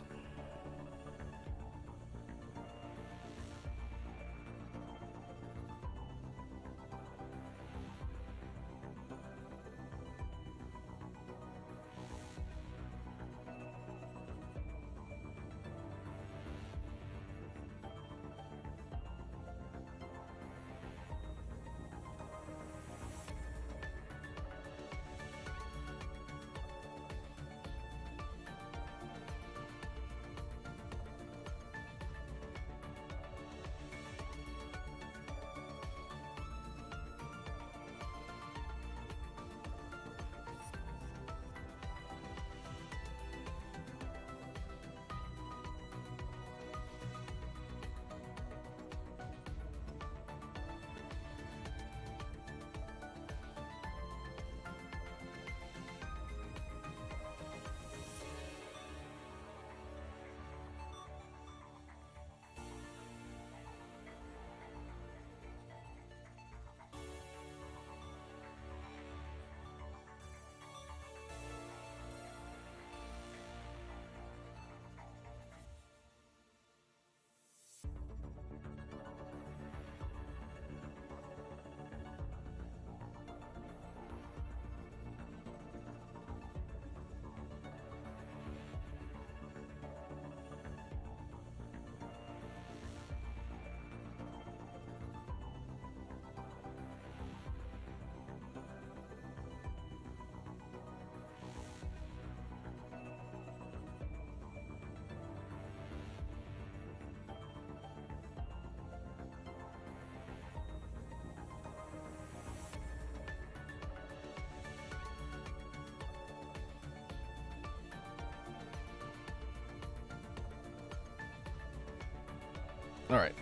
Alright.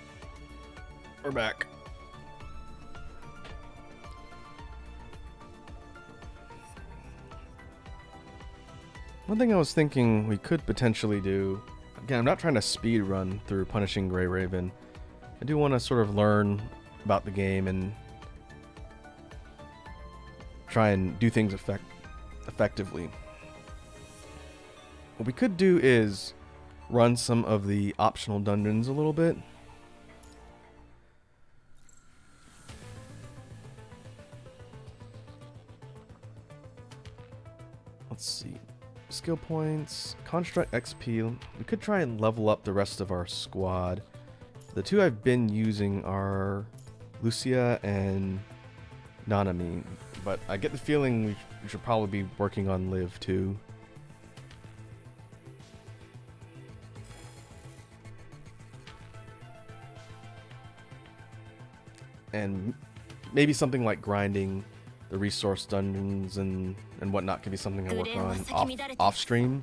We're back. One thing I was thinking we could potentially do, again, I'm not trying to speed run through Punishing Grey Raven. I do want to sort of learn about the game and try and do things effectively. What we could do is run some of the optional dungeons a little bit. Let's see. Skill points, construct XP. We could try and level up the rest of our squad. The two I've been using are Lucia and Nanami, but I get the feeling we should probably be working on Liv too. And maybe something like grinding the resource dungeons and whatnot could be something I work on off stream,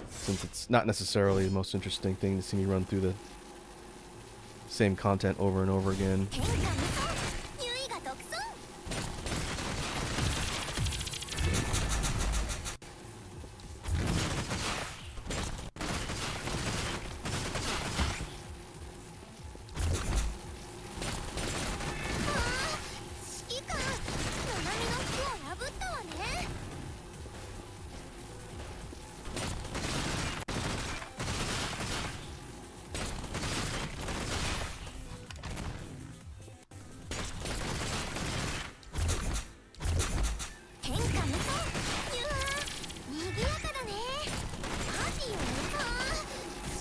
since it's not necessarily the most interesting thing to see me run through the same content over and over again.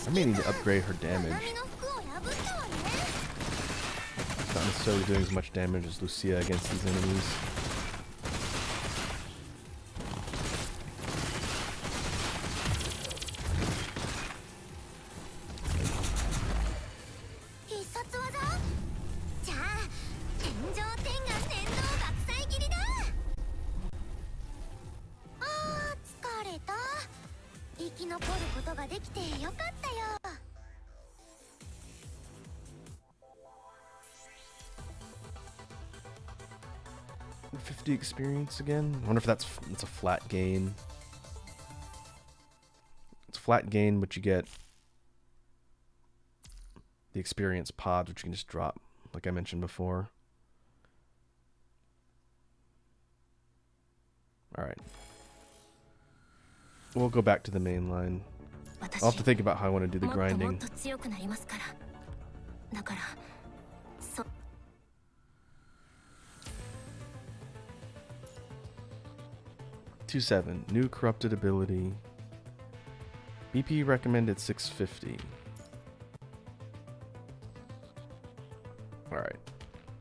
I may need to upgrade her damage. Not necessarily doing as much damage as Lucia against these enemies. Experience again. I wonder if it's a flat gain. It's a flat gain, but you get the experience pods, which you can just drop, like I mentioned before. Alright. We'll go back to the main line. I'll have to think about how I want to do the grinding. 2-7. New corrupted ability. BP recommended 650. Alright.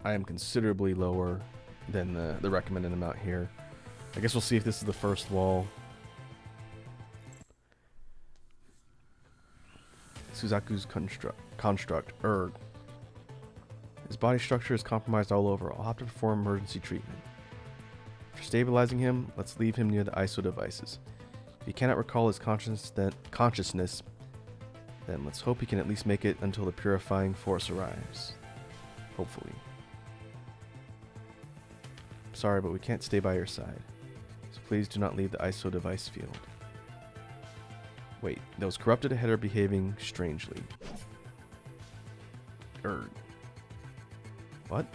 I am considerably lower than the recommended amount here. I guess we'll see if this is the first wall. Suzaku's construct. Erg. His body structure is compromised all over. I'll have to perform emergency treatment. For stabilizing him, let's leave him near the ISO devices. If he cannot recall his consciousness, then let's hope he can at least make it until the purifying force arrives. Hopefully. Sorry, but we can't stay by your side. So please do not leave the ISO device field. Wait, those corrupted ahead are behaving strangely. What?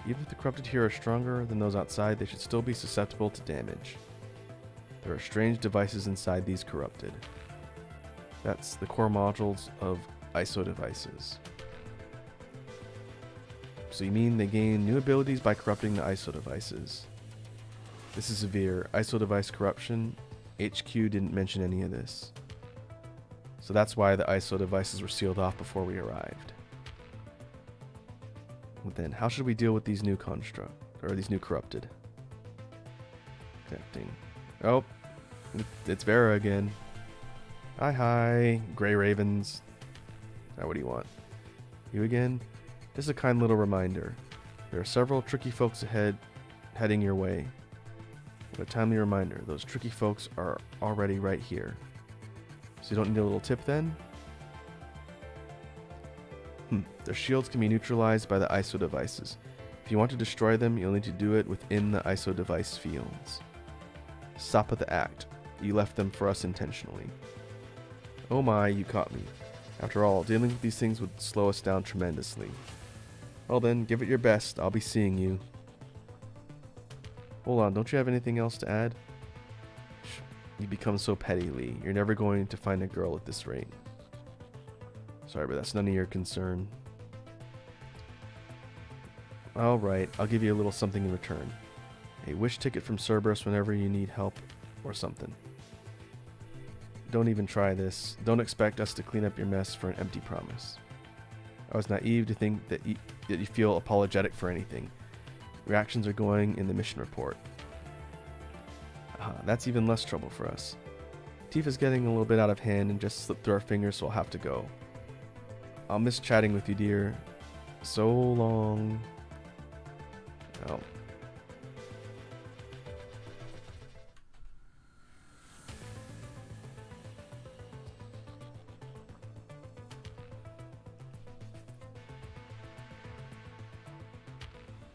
Even if the corrupted here are stronger than those outside, they should still be susceptible to damage. There are strange devices inside these corrupted. That's the core modules of ISO devices. So you mean they gain new abilities by corrupting the ISO devices? This is severe. ISO device corruption. HQ didn't mention any of this. So that's why the ISO devices were sealed off before we arrived. Then, how should we deal with these new these new corrupted? Connecting. Oh, it's Vera again. Hi, Grey Ravens. Now, what do you want? You again? Just a kind little reminder. There are several tricky folks ahead, heading your way. But a timely reminder, those tricky folks are already right here. So you don't need a little tip then? Their shields can be neutralized by the ISO devices. If you want to destroy them, you'll need to do it within the ISO device fields. Stop at the act. You left them for us intentionally. Oh my, you caught me. After all, dealing with these things would slow us down tremendously. Well then, give it your best. I'll be seeing you. Hold on, don't you have anything else to add? You become so petty, Lee. You're never going to find a girl at this rate. Sorry, but that's none of your concern. Alright, I'll give you a little something in return. A wish ticket from Cerberus whenever you need help or something. Don't even try this. Don't expect us to clean up your mess for an empty promise. I was naive to think that you feel apologetic for anything. Reactions are going in the mission report. That's even less trouble for us. Tifa's getting a little bit out of hand and just slipped through our fingers, so I'll have to go. I'll miss chatting with you, dear. So long. Oh.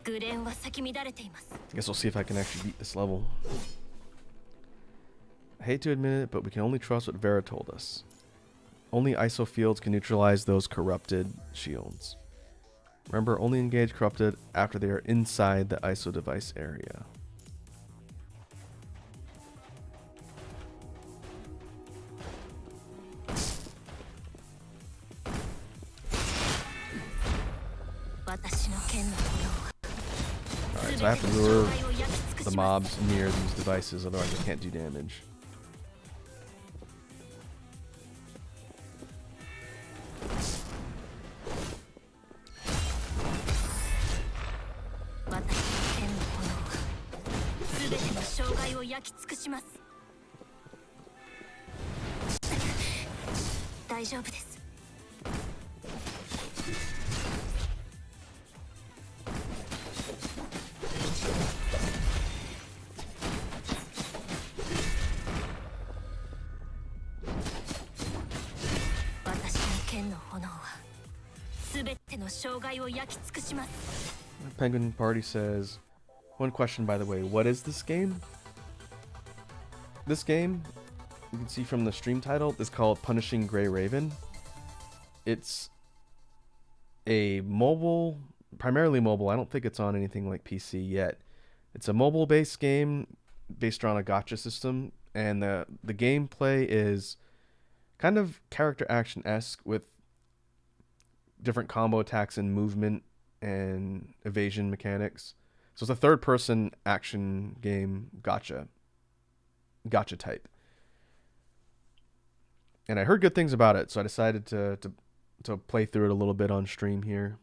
I guess we'll see if I can actually beat this level. I hate to admit it, but we can only trust what Vera told us. Only ISO fields can neutralize those corrupted shields. Remember, only engage corrupted after they are inside the ISO device area. Alright, so I have to lure the mobs near these devices, otherwise I can't do damage. Penguin Party says, one question by the way, what is this game? This game, you can see from the stream title, is called Punishing Grey Raven. It's a mobile, primarily mobile. I don't think it's on anything like PC yet. It's a mobile-based game based around a gacha system, and the gameplay is kind of character action-esque with different combo attacks and movement and evasion mechanics. So it's a third-person action game gacha type. And I heard good things about it, so I decided to play through it a little bit on stream here.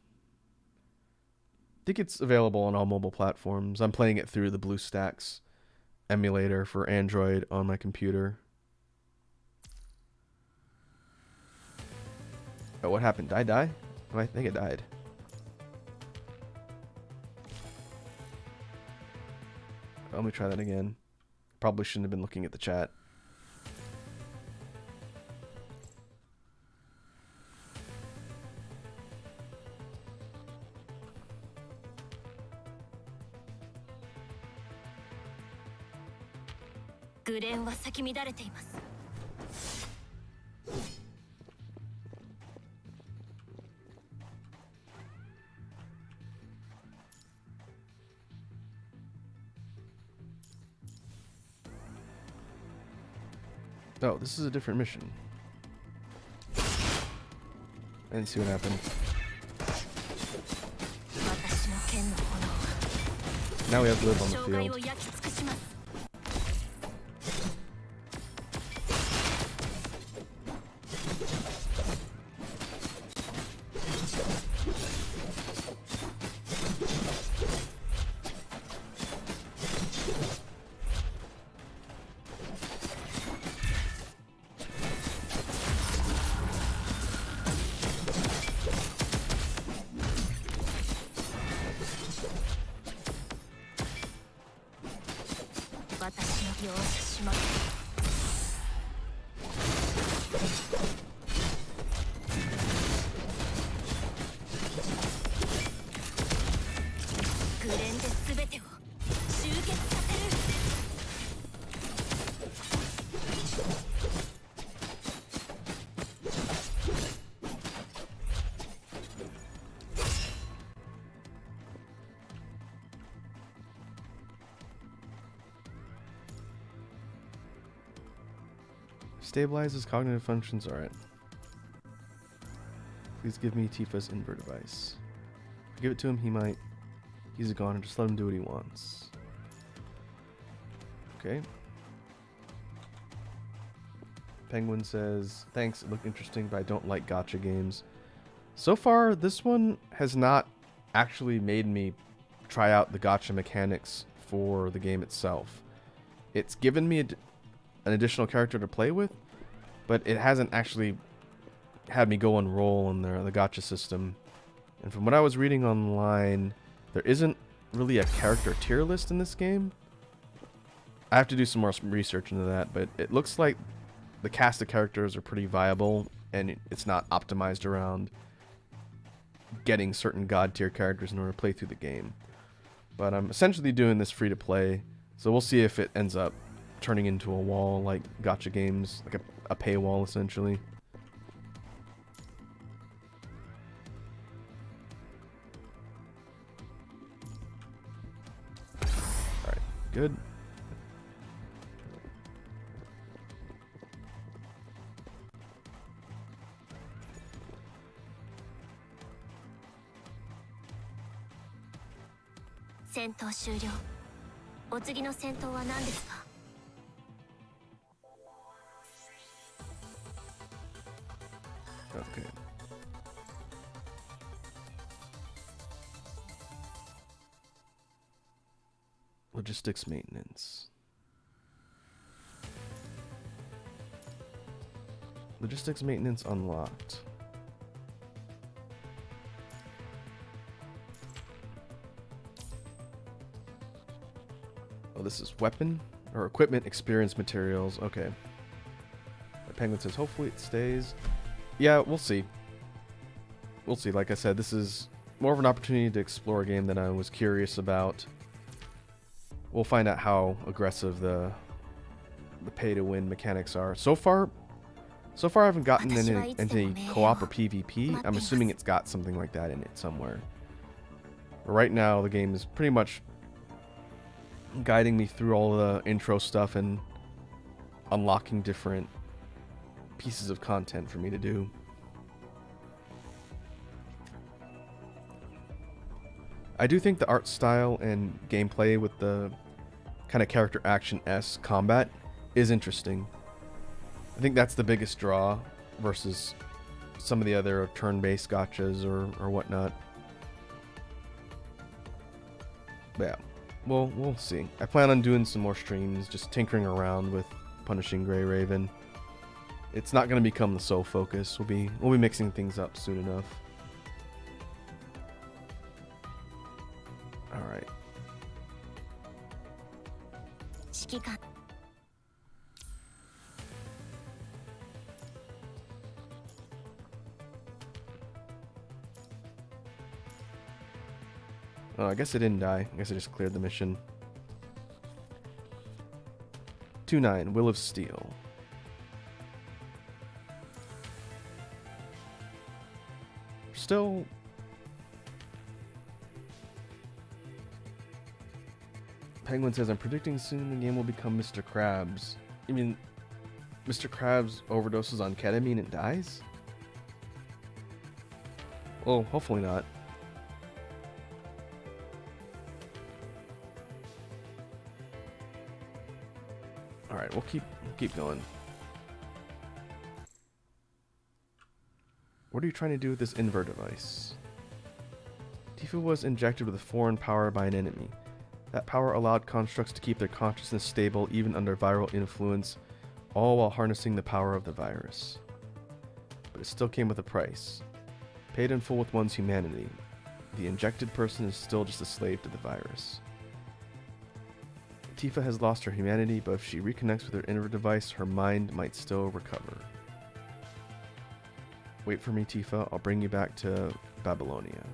I think it's available on all mobile platforms. I'm playing it through the BlueStacks emulator for Android on my computer. Oh, what happened? Did I die? Oh, I think I died. Let me try that again. Probably shouldn't have been looking at the chat. Oh, this is a different mission. I didn't see what happened. Now we have to live on the field. Stabilizes cognitive functions. Alright. Please give me Tifa's invert device. If I give it to him, he might use it gone and just let him do what he wants. Okay. Penguin says, thanks, it looked interesting, but I don't like gacha games. So far, this one has not actually made me try out the gacha mechanics for the game itself. It's given me an additional character to play with, but it hasn't actually had me go and roll in the gacha system. And from what I was reading online, there isn't really a character tier list in this game. I have to do some more research into that, but it looks like the cast of characters are pretty viable, and it's not optimized around getting certain god tier characters in order to play through the game. But I'm essentially doing this free to play, so we'll see if it ends up turning into a wall like gacha games, like a paywall essentially. Alright, good. Okay. Logistics maintenance. Logistics maintenance unlocked. Oh, this is weapon or equipment experience materials. Okay. The Penguin says hopefully it stays. Yeah, we'll see. We'll see. Like I said, this is more of an opportunity to explore a game that I was curious about. We'll find out how aggressive the pay-to-win mechanics are. So far I haven't gotten into co-op or PvP. I'm assuming it's got something like that in it somewhere. But right now, the game is pretty much guiding me through all the intro stuff and unlocking different pieces of content for me to do. I do think the art style and gameplay with the kind of character action-esque combat is interesting. I think that's the biggest draw versus some of the other turn-based gachas or whatnot. But yeah, we'll see. I plan on doing some more streams, just tinkering around with Punishing Grey Raven. It's not going to become the sole focus. We'll be mixing things up soon enough. All right. Oh, I guess I didn't die. I guess I just cleared the mission. 2-9, Will of Steel. Still... Penguin says, I'm predicting soon the game will become Mr. Krabs. You mean Mr. Krabs overdoses on ketamine and dies? Well, hopefully not. Alright, we'll keep going. What are you trying to do with this invert device? Tifa was injected with a foreign power by an enemy. That power allowed constructs to keep their consciousness stable even under viral influence, all while harnessing the power of the virus. But it still came with a price. Paid in full with one's humanity. The injected person is still just a slave to the virus. Tifa has lost her humanity, but if she reconnects with her invert device, her mind might still recover. Wait for me, Tifa. I'll bring you back to Babylonia.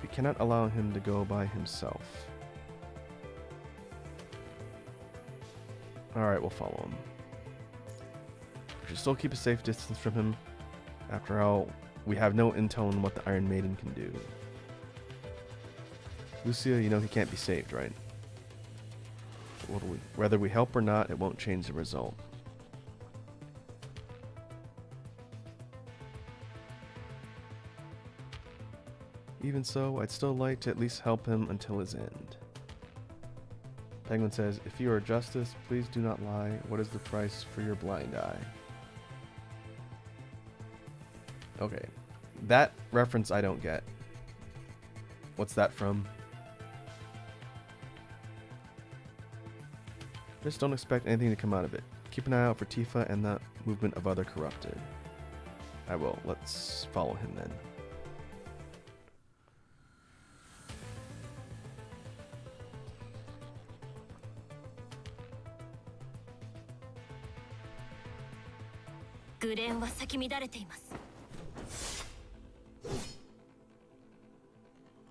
We cannot allow him to go by himself. Alright, we'll follow him. We should still keep a safe distance from him. After all, we have no intel on what the Iron Maiden can do. Lucia, you know he can't be saved, right? Whether we help or not, it won't change the result. Even so, I'd still like to at least help him until his end. Penguin says, if you are justice, please do not lie. What is the price for your blind eye? Okay. That reference I don't get. What's that from? Just don't expect anything to come out of it. Keep an eye out for Tifa and the movement of other corrupted. I will. Let's follow him then.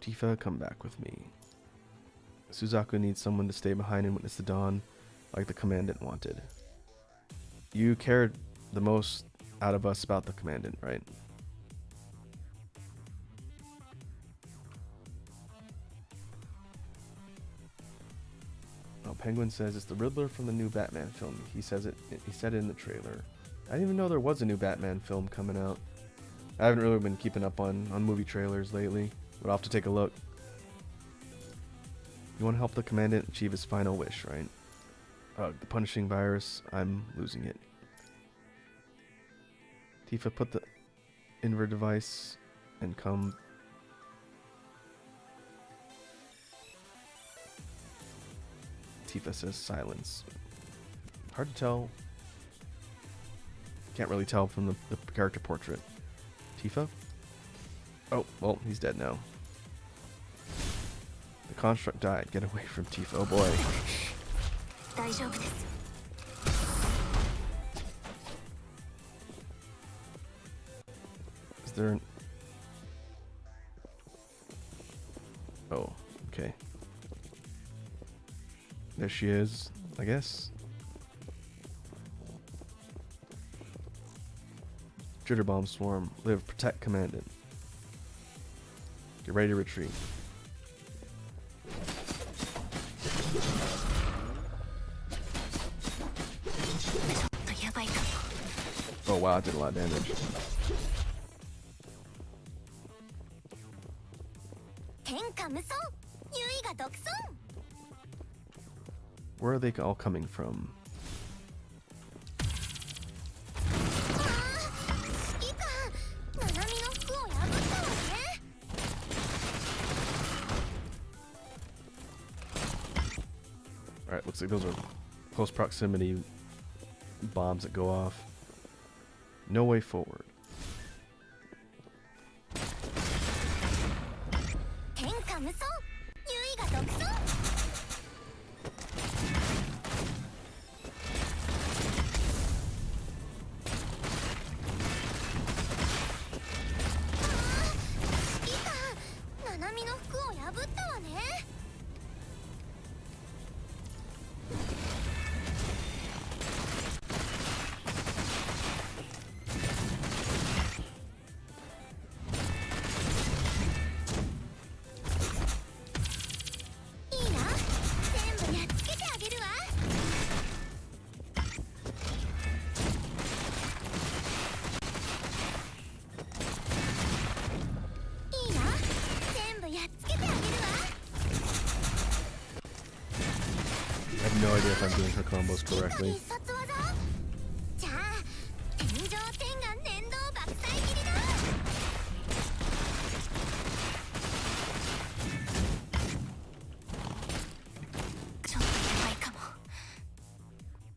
Tifa, come back with me. Suzaku needs someone to stay behind and witness the dawn, like the Commandant wanted. You cared the most out of us about the Commandant, right? Oh, Penguin says it's the Riddler from the new Batman film. He said it in the trailer. I didn't even know there was a new Batman film coming out. I haven't really been keeping up on movie trailers lately, but I'll have to take a look. You want to help the Commandant achieve his final wish, right? The punishing virus, I'm losing it. Tifa, put the invert device and come. Tifa says silence. Hard to tell. Can't really tell from the character portrait. Tifa? Oh, well, he's dead now. The construct died. Get away from Tifa. Oh boy. Is there an... Oh, okay. There she is, I guess. Jitterbomb swarm. Live. Protect Commandant. Get ready to retreat. Oh wow, it did a lot of damage. Where are they all coming from? Alright, looks like those are close proximity bombs that go off. No way forward. I have no idea if I'm doing her combos correctly.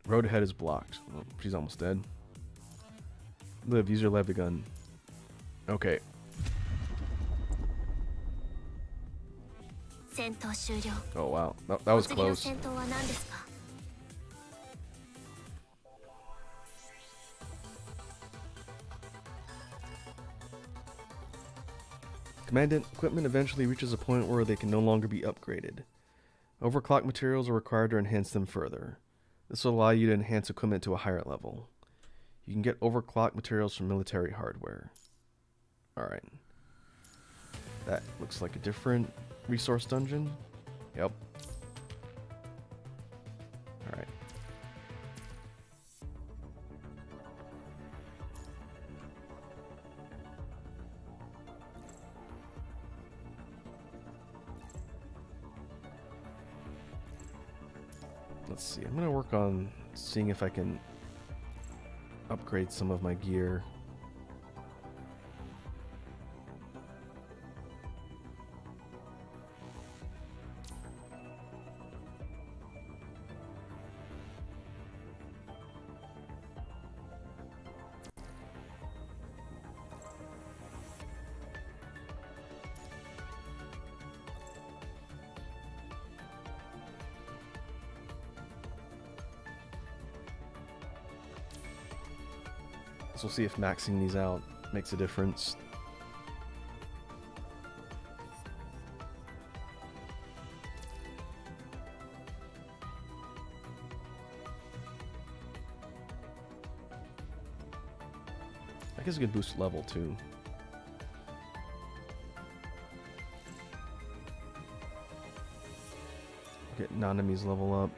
Road ahead is blocked. Oh, she's almost dead. Liv, use your levy gun. Okay. Oh wow, that was close. Commandant, equipment eventually reaches a point where they can no longer be upgraded. Overclock materials are required to enhance them further. This will allow you to enhance equipment to a higher level. You can get overclock materials from military hardware. Alright. That looks like a different resource dungeon. Yep. Let's see. I'm gonna work on seeing if I can upgrade some of my gear. So we'll see if maxing these out makes a difference. I guess it could boost level too. Get Nanami's level up.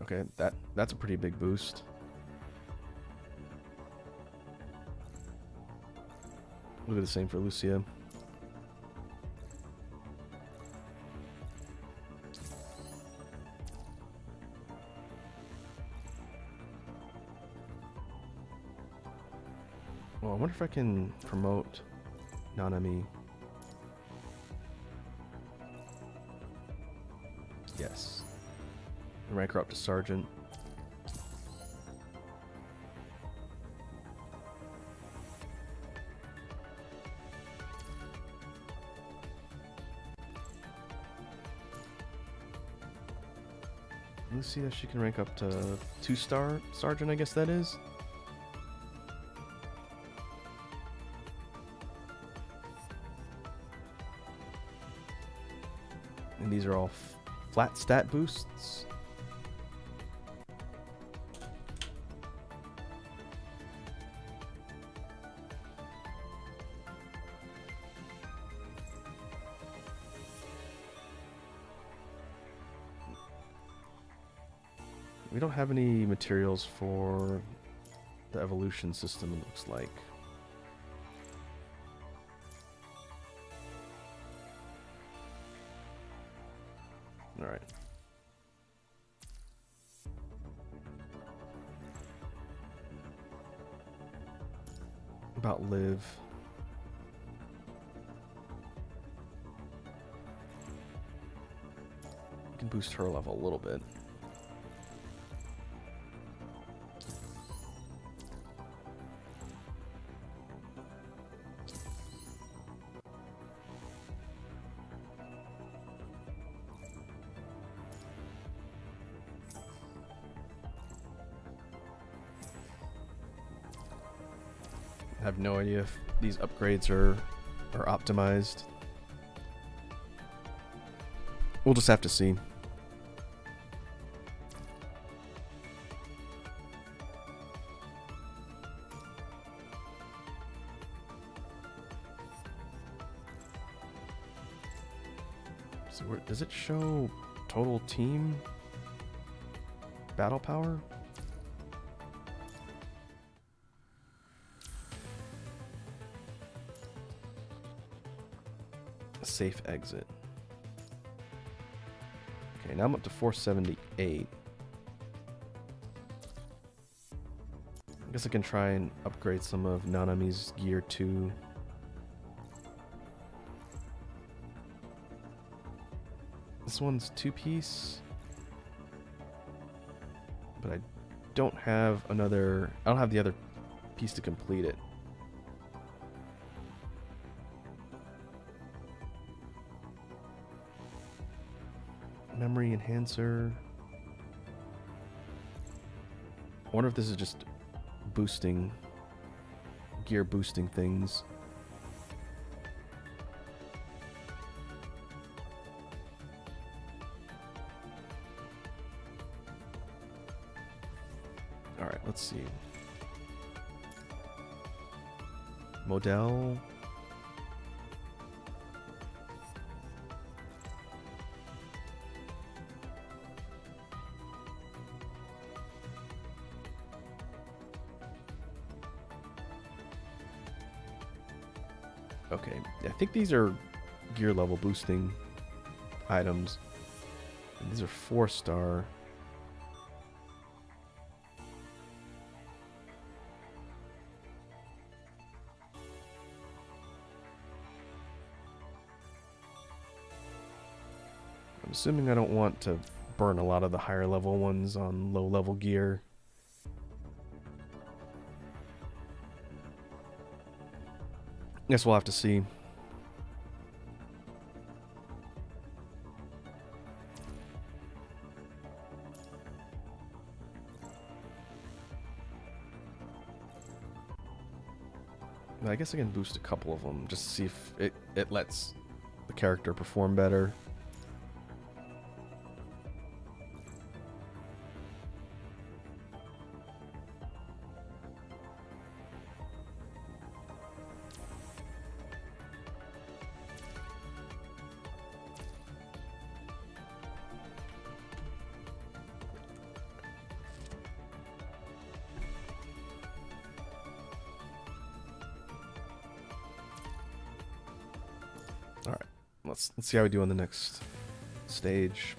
Okay, that's a pretty big boost. We'll do the same for Lucia. Well, I wonder if I can promote Nanami. Yes. Rank her up to Sergeant. Lucia, she can rank up to 2-star Sergeant, I guess that is. And these are all flat stat boosts. We don't have any materials for the evolution system, it looks like. Alright. About Liv. We can boost her level a little bit. I have no idea if these upgrades are optimized. We'll just have to see. So where, does it show total team battle power? Safe exit. Okay, now I'm up to 478. I guess I can try and upgrade some of Nanami's gear too. This one's 2-piece, but I don't have another. I don't have the other piece to complete it. Memory enhancer. I wonder if this is just boosting, gear boosting things. Alright, let's see. Model. Okay, I think these are gear level boosting items. And these are 4-star. I'm assuming I don't want to burn a lot of the higher level ones on low level gear. Guess we'll have to see. I guess I can boost a couple of them just to see if it lets the character perform better. Let's see how we do on the next stage.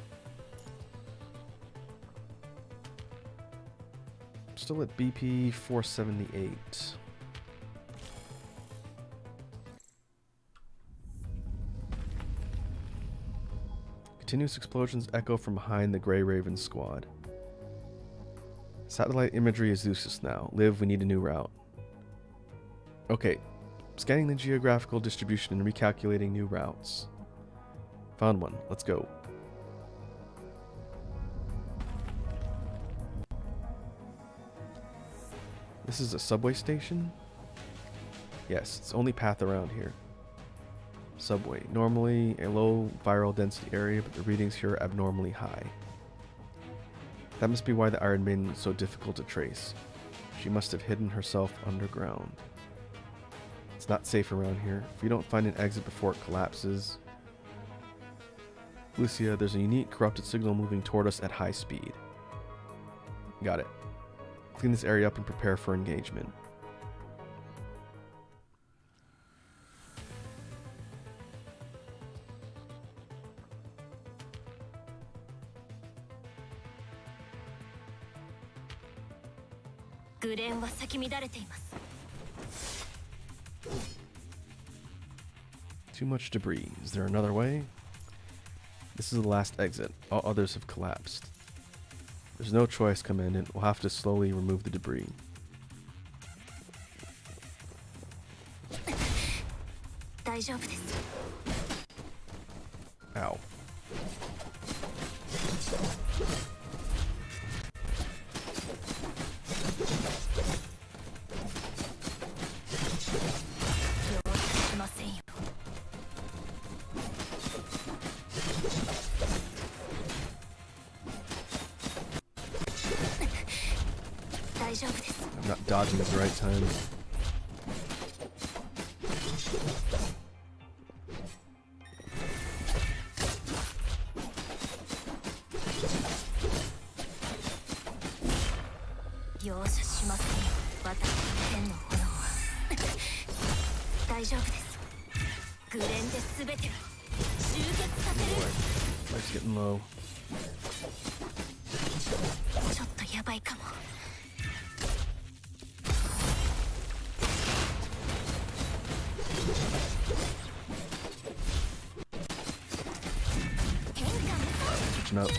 Still at BP 478. Continuous explosions echo from behind the Grey Raven squad. Satellite imagery is useless now. Liv, we need a new route. Okay. Scanning the geographical distribution and recalculating new routes. Found one. Let's go. This is a subway station? Yes, it's the only path around here. Subway. Normally a low viral density area, but the readings here are abnormally high. That must be why the Iron Maiden was so difficult to trace. She must have hidden herself underground. It's not safe around here. If we don't find an exit before it collapses... Lucia, there's a unique corrupted signal moving toward us at high speed. Got it. Clean this area up and prepare for engagement. Too much debris. Is there another way? This is the last exit. All others have collapsed. There's no choice, Commandant. We'll have to slowly remove the debris. Ow. I'm not dodging at the right time. Life's getting low. Switching up.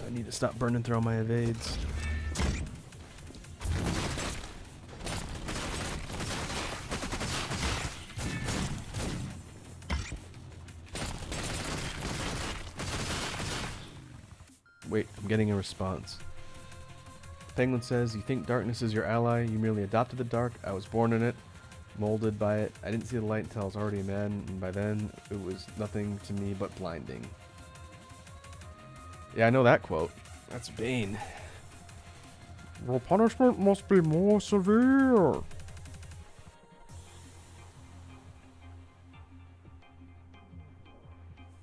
I need to stop burning through all my evades. Wait, I'm getting a response. Penguin says, you think darkness is your ally, you merely adopted the dark, I was born in it, molded by it, I didn't see the light until I was already a man, and by then, it was nothing to me but blinding. Yeah, I know that quote. That's Bane. Your punishment must be more severe.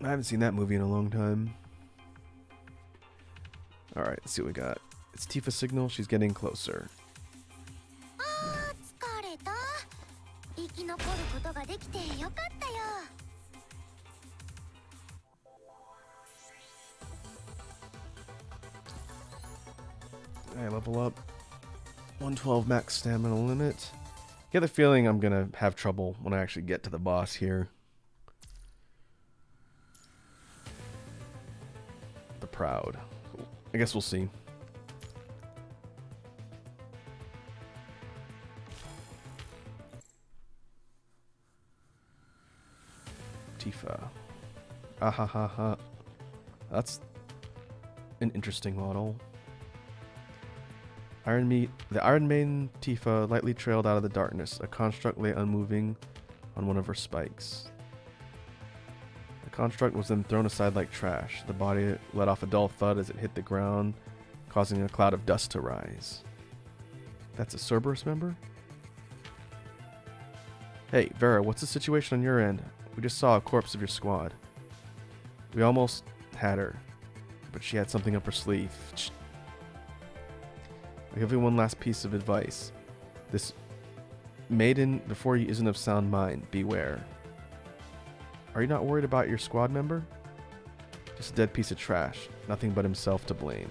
I haven't seen that movie in a long time. Alright, let's see what we got. It's Tifa's signal. She's getting closer. I level up. 112 max stamina limit. Get the feeling I'm gonna have trouble when I actually get to the boss here. The Proud. I guess we'll see. Tifa. Ahahaha. That's an interesting model. The Iron Maiden Tifa lightly trailed out of the darkness. A construct lay unmoving on one of her spikes. The construct was then thrown aside like trash. The body let off a dull thud as it hit the ground, causing a cloud of dust to rise. That's a Cerberus member? Hey, Vera, what's the situation on your end? We just saw a corpse of your squad. We almost had her, but she had something up her sleeve. I'll give you one last piece of advice. This maiden before you isn't of sound mind. Beware. Are you not worried about your squad member? Just a dead piece of trash. Nothing but himself to blame.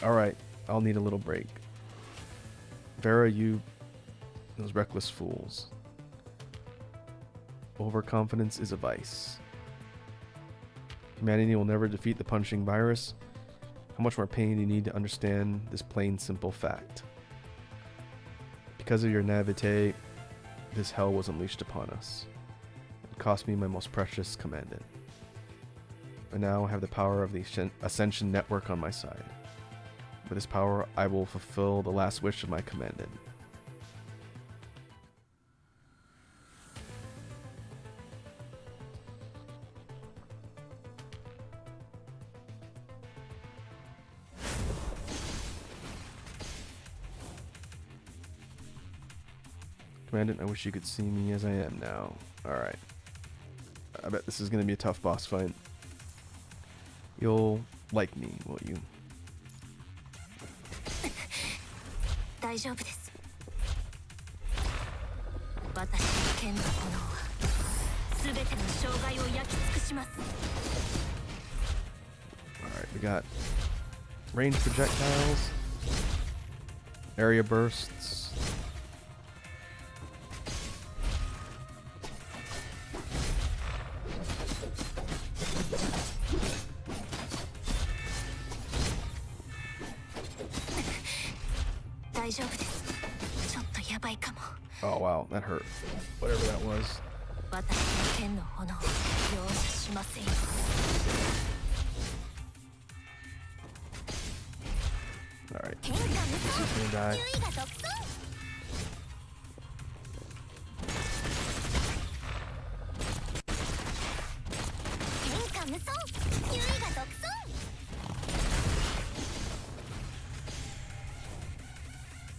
Alright. I'll need a little break. Vera, you... those reckless fools. Overconfidence is a vice. Humanity will never defeat the punishing virus. How much more pain do you need to understand this plain, simple fact? Because of your naivete, this hell was unleashed upon us. It cost me my most precious commandant. But now I have the power of the Ascension Network on my side. With this power, I will fulfill the last wish of my commandant. Commandant, I wish you could see me as I am now. Alright. I bet this is going to be a tough boss fight. You'll like me, won't you? Alright, we got range projectiles, area bursts, oh wow, that hurt. Whatever that was. Alright. He's gonna die.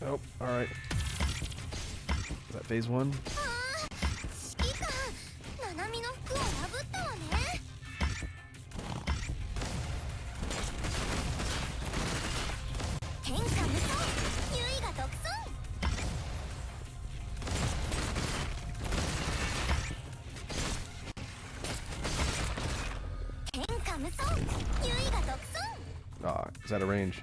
Nope, alright. Is that phase one? Ah, is that a range?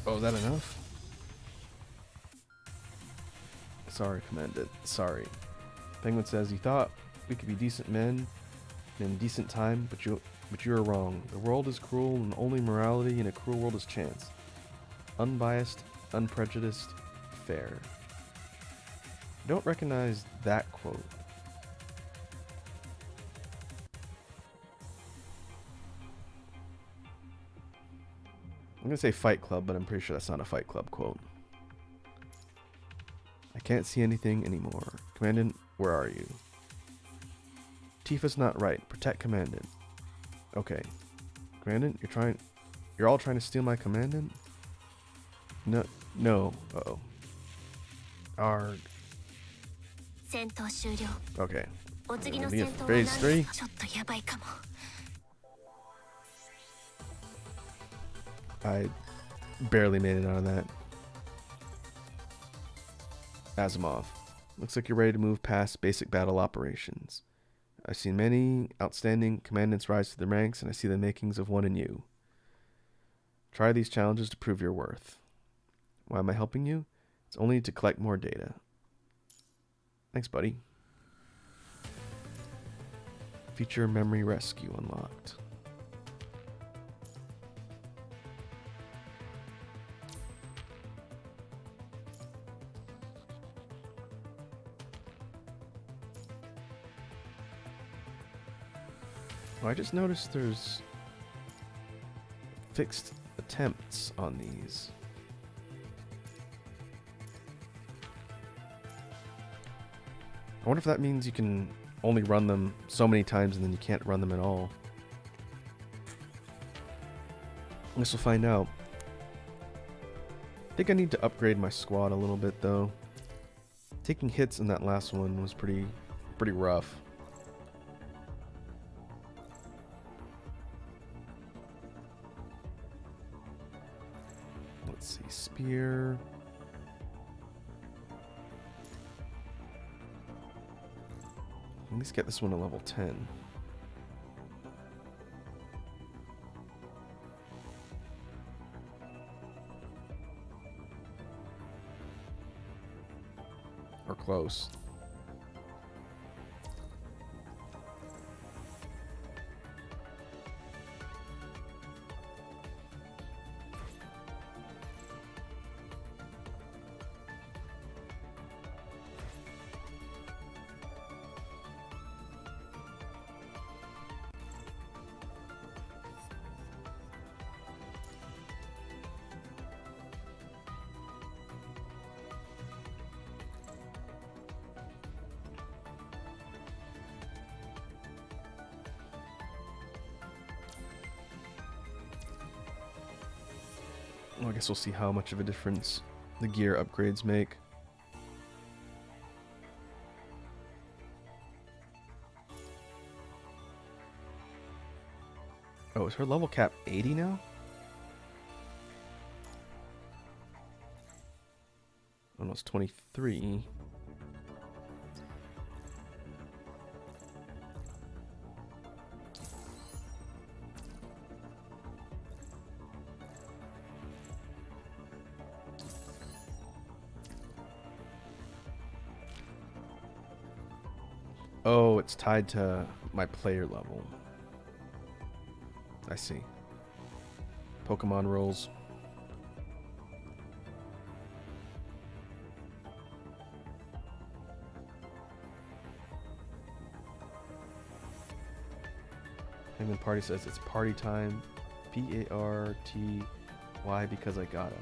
Oh, is that enough? Sorry, Commandant. Sorry. Penguin says, you thought we could be decent men in decent time, but you are wrong. The world is cruel, and only morality in a cruel world is chance. Unbiased, unprejudiced, fair. I don't recognize that quote. I'm going to say Fight Club, but I'm pretty sure that's not a Fight Club quote. I can't see anything anymore. Commandant, where are you? Tifa's not right. Protect Commandant. Okay. Commandant, you're all trying to steal my Commandant? No. Uh-oh. Arg. Okay. Phase 3. I barely made it out of that. Asimov. Looks like you're ready to move past basic battle operations. I've seen many outstanding commandants rise to the ranks, and I see the makings of one in you. Try these challenges to prove your worth. Why am I helping you? It's only to collect more data. Thanks, buddy. Feature memory rescue unlocked. Oh, I just noticed there's fixed attempts on these. I wonder if that means you can only run them so many times and then you can't run them at all. I guess we'll find out. I think I need to upgrade my squad a little bit though. Taking hits in that last one was pretty rough. Let's see, spear. At least get this one to level 10. Or close. Well, I guess we'll see how much of a difference the gear upgrades make. Oh, is her level cap 80 now? Oh, no, it's 23. Oh, it's tied to my player level. I see. Pokemon rules. Penguin Party says it's party time. P-A-R-T-Y because I gotta.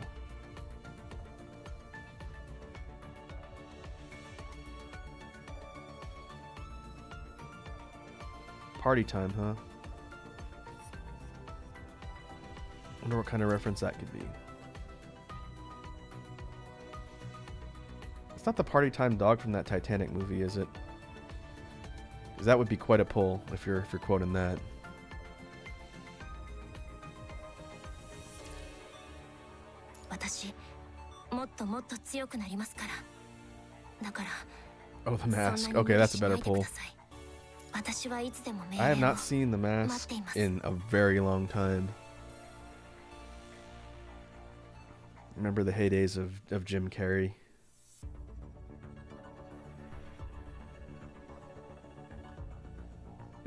Party time, huh? Wonder what kind of reference that could be. It's not the party time dog from that Titanic movie, is it? Because that would be quite a pull if you're quoting that. Oh, the mask. Okay, that's a better pull. I have not seen the mask in a very long time. Remember the heydays of Jim Carrey.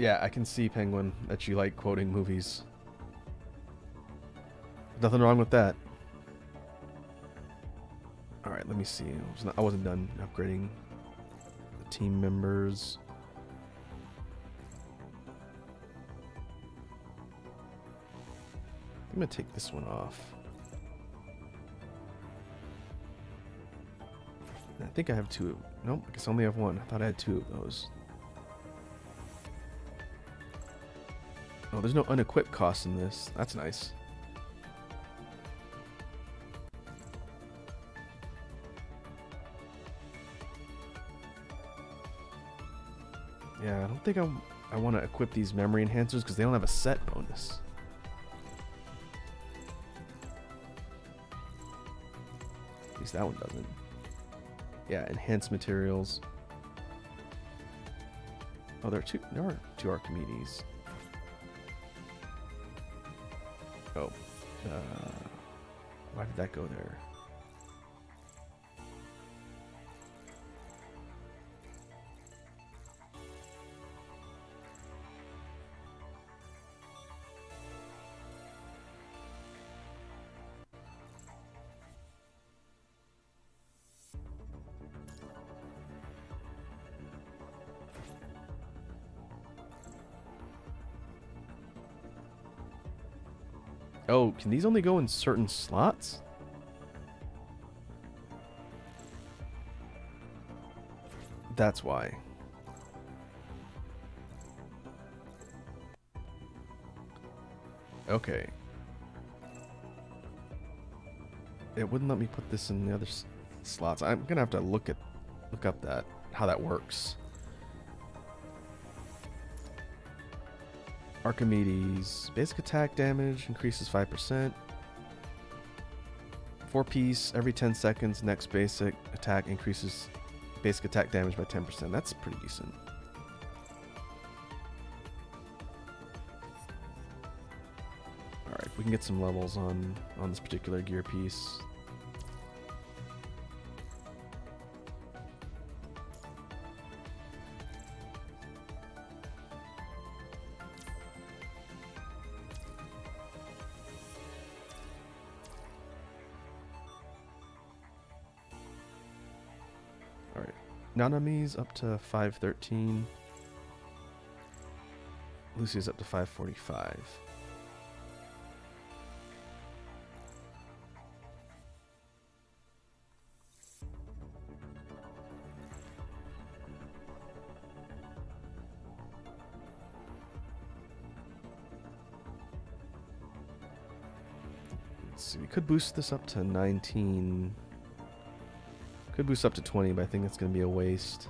Yeah, I can see, Penguin, that you like quoting movies. Nothing wrong with that. Alright, let me see. I wasn't done upgrading the team members. I'm going to take this one off. I think I have two. Nope, I guess I only have one. I thought I had two of those. Oh, there's no unequipped cost in this. That's nice. Yeah, I don't think I want to equip these memory enhancers because they don't have a set bonus. At least that one doesn't. Yeah, enhanced materials. Oh, there are two Archimedes. Oh, why did that go there? Oh, can these only go in certain slots? That's why. Okay. It wouldn't let me put this in the other slots. I'm gonna have to look up how that works. Archimedes. Basic attack damage increases 5%. 4-piece every 10 seconds. Next basic attack increases basic attack damage by 10%. That's pretty decent. Alright, we can get some levels on this particular gear piece. Nanami's up to 513. Lucia's up to 545. Let's see, we could boost this up to 19. Could boost up to 20, but I think that's going to be a waste.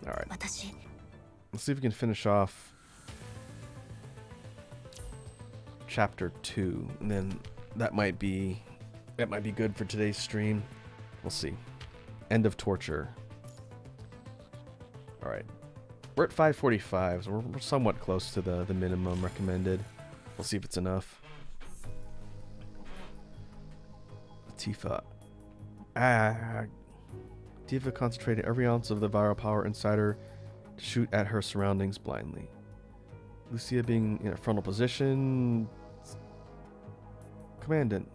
Alright. Let's see if we can finish off Chapter 2. And then that might be good for today's stream. We'll see. End of torture. Alright. We're at 545, so we're somewhat close to the minimum recommended. We'll see if it's enough. Tifa. Tifa concentrated every ounce of the viral power inside her to shoot at her surroundings blindly. Lucia being in a frontal position. Commandant.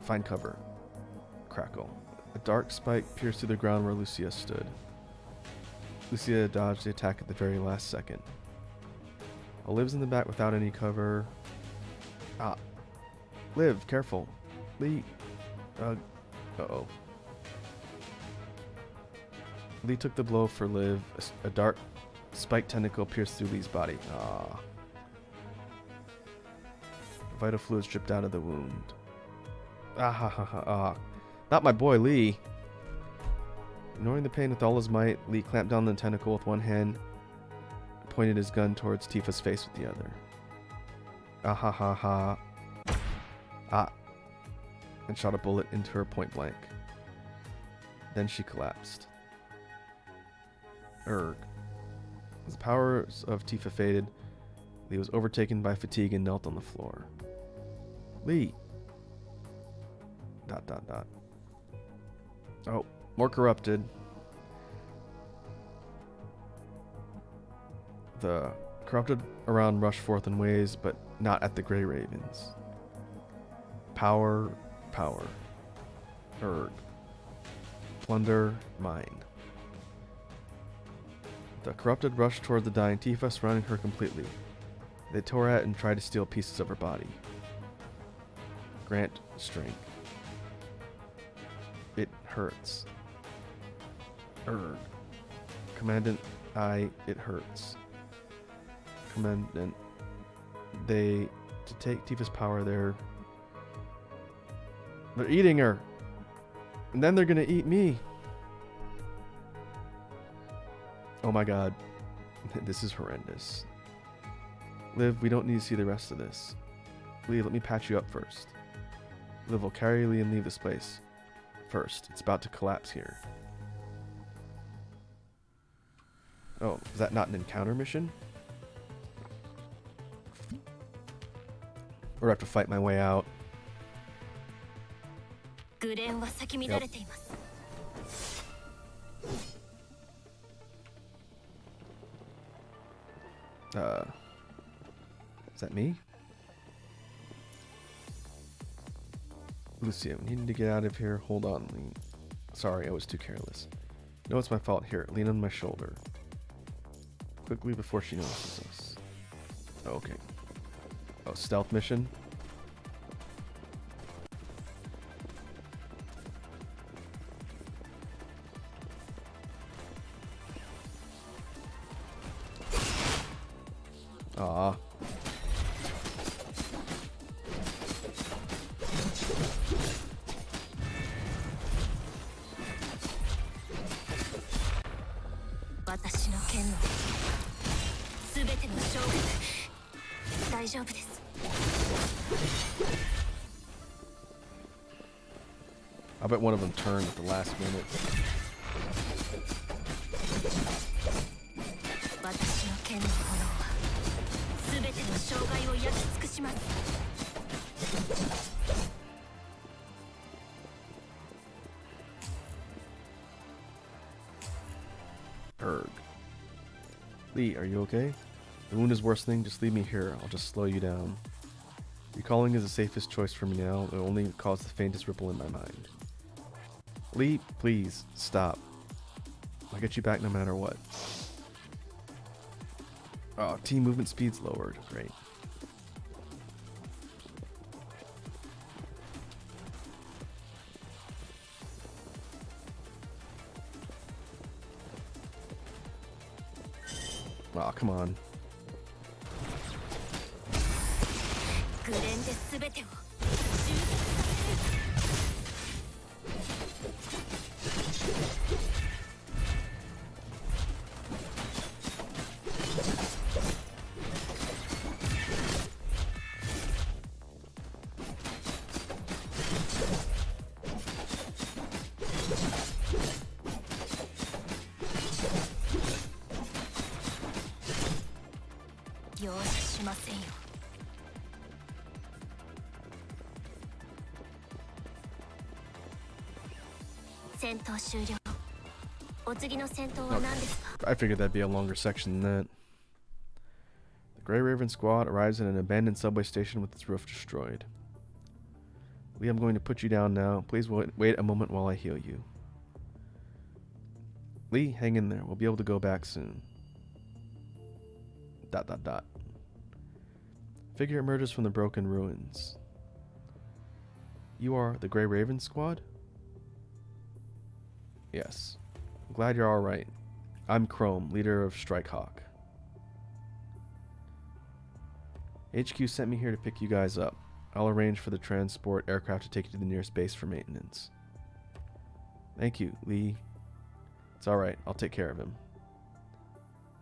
Find cover. Crackle. A dark spike pierced through the ground where Lucia stood. Lucia dodged the attack at the very last second. Liv's in the back without any cover. Liv, careful. Lee. Uh-oh. Lee took the blow for Liv. A dark spike tentacle pierced through Lee's body. Vital fluids dripped out of the wound. Not my boy, Lee. Ignoring the pain with all his might, Lee clamped down the tentacle with one hand and pointed his gun towards Tifa's face with the other. And shot a bullet into her point blank. Then she collapsed. As the powers of Tifa faded, Lee was overtaken by fatigue and knelt on the floor. Lee. Dot dot dot. Oh, more corrupted. The corrupted around rush forth in ways, but not at the Grey Ravens. Power, power. Urg. Plunder, mine. The corrupted rushed toward the dying Tifa, surrounding her completely. They tore at and tried to steal pieces of her body. Grant strength. It hurts. Urg. Commandant, it hurts. Commandant, to take Tifa's power, they're eating her. And then they're gonna eat me. Oh my god. This is horrendous. Liv, we don't need to see the rest of this. Lee, let me patch you up first. Liv will carry Lee and leave this place. First, it's about to collapse here. Oh, is that not an encounter mission? Or do I have to fight my way out? Yep. Is that me? Lucia, we need to get out of here. Hold on, Lee. Sorry, I was too careless. No, it's my fault. Here, lean on my shoulder. Quickly before she notices us. Okay. Oh, stealth mission? Aw. I bet one of them turned at the last minute. Erg. Lee, are you okay? The wound is worsening. Just leave me here. I'll just slow you down. Recalling is the safest choice for me now. It will only cause the faintest ripple in my mind. Lee, please, stop. I'll get you back no matter what. Oh, team movement speed's lowered. Great. Aw, come on. I figured that'd be a longer section than that. The Grey Raven Squad arrives at an abandoned subway station with its roof destroyed. Lee, I'm going to put you down now. Please wait a moment while I heal you. Lee, hang in there. We'll be able to go back soon. ... Figure emerges from the broken ruins. You are the Grey Raven Squad? Yes. I'm glad you're alright. I'm Chrome, leader of Strikehawk. HQ sent me here to pick you guys up. I'll arrange for the transport aircraft to take you to the nearest base for maintenance. Thank you, Lee. It's alright, I'll take care of him.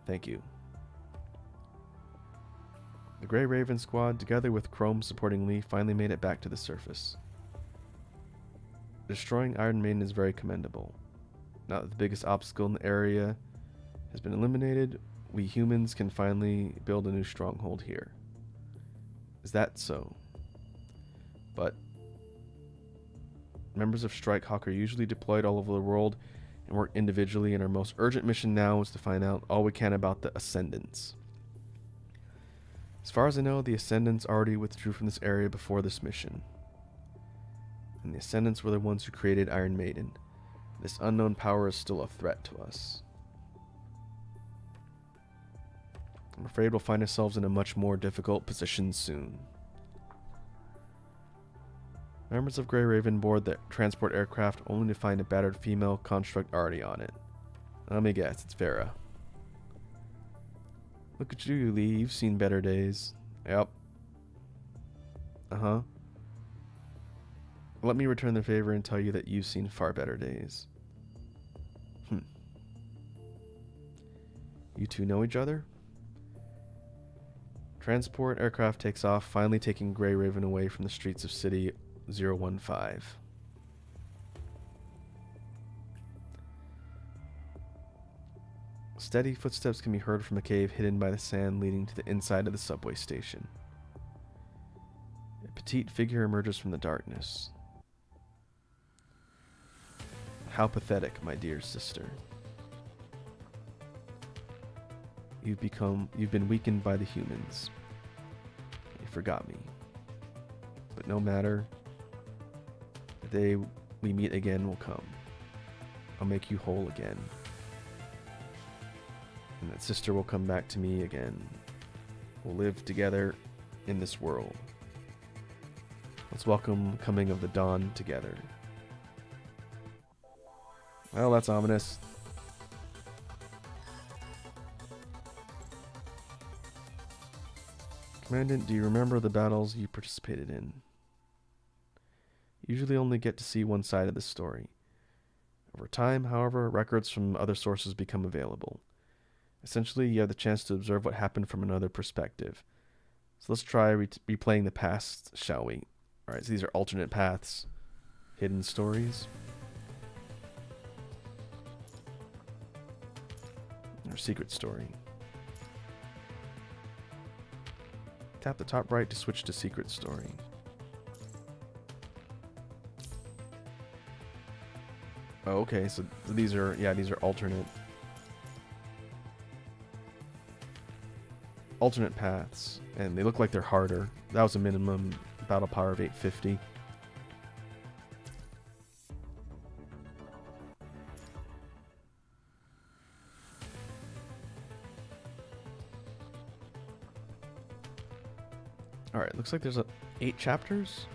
Thank you. The Grey Raven Squad, together with Chrome supporting Lee, finally made it back to the surface. Destroying Iron Maiden is very commendable. Now that the biggest obstacle in the area has been eliminated, we humans can finally build a new stronghold here. Is that so? Members of Strike Hawk are usually deployed all over the world and work individually, and our most urgent mission now is to find out all we can about the Ascendants. As far as I know, the Ascendants already withdrew from this area before this mission. And the Ascendants were the ones who created Iron Maiden. This unknown power is still a threat to us. I'm afraid we'll find ourselves in a much more difficult position soon. Members of Grey Raven board the transport aircraft only to find a battered female construct already on it. Let me guess, it's Vera. Look at you, Lee. You've seen better days. Yep. Uh-huh. Let me return the favor and tell you that you've seen far better days. You two know each other? Transport aircraft takes off, finally taking Grey Raven away from the streets of City 015. Steady footsteps can be heard from a cave hidden by the sand leading to the inside of the subway station. A petite figure emerges from the darkness. How pathetic, my dear sister. You've been weakened by the humans. You forgot me. But no matter, the day we meet again will come. I'll make you whole again. And that sister will come back to me again. We'll live together in this world. Let's welcome the coming of the dawn together. Well, that's ominous. Commandant, do you remember the battles you participated in? You usually only get to see one side of the story. Over time, however, records from other sources become available. Essentially, you have the chance to observe what happened from another perspective. So let's try replaying the past, shall we? Alright, so these are alternate paths, hidden stories. Or secret story. Tap the top right to switch to secret story. Oh, okay, so these are alternate paths, and they look like they're harder. That was a minimum battle power of 850. Alright, looks like there's 8 chapters.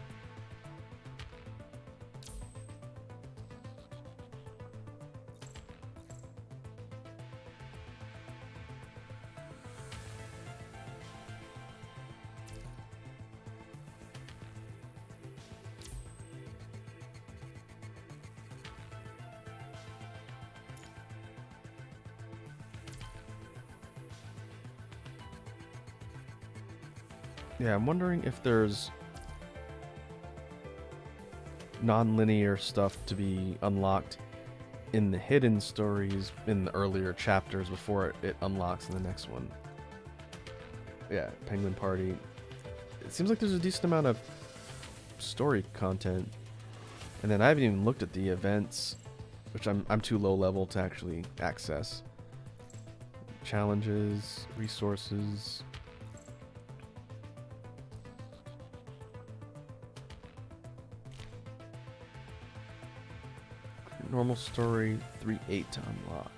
Yeah, I'm wondering if there's non-linear stuff to be unlocked in the hidden stories in the earlier chapters before it unlocks in the next one. Yeah, Penguin Party. It seems like there's a decent amount of story content. And then I haven't even looked at the events, which I'm too low level to actually access. Challenges, resources. Normal story 3.8 to unlock.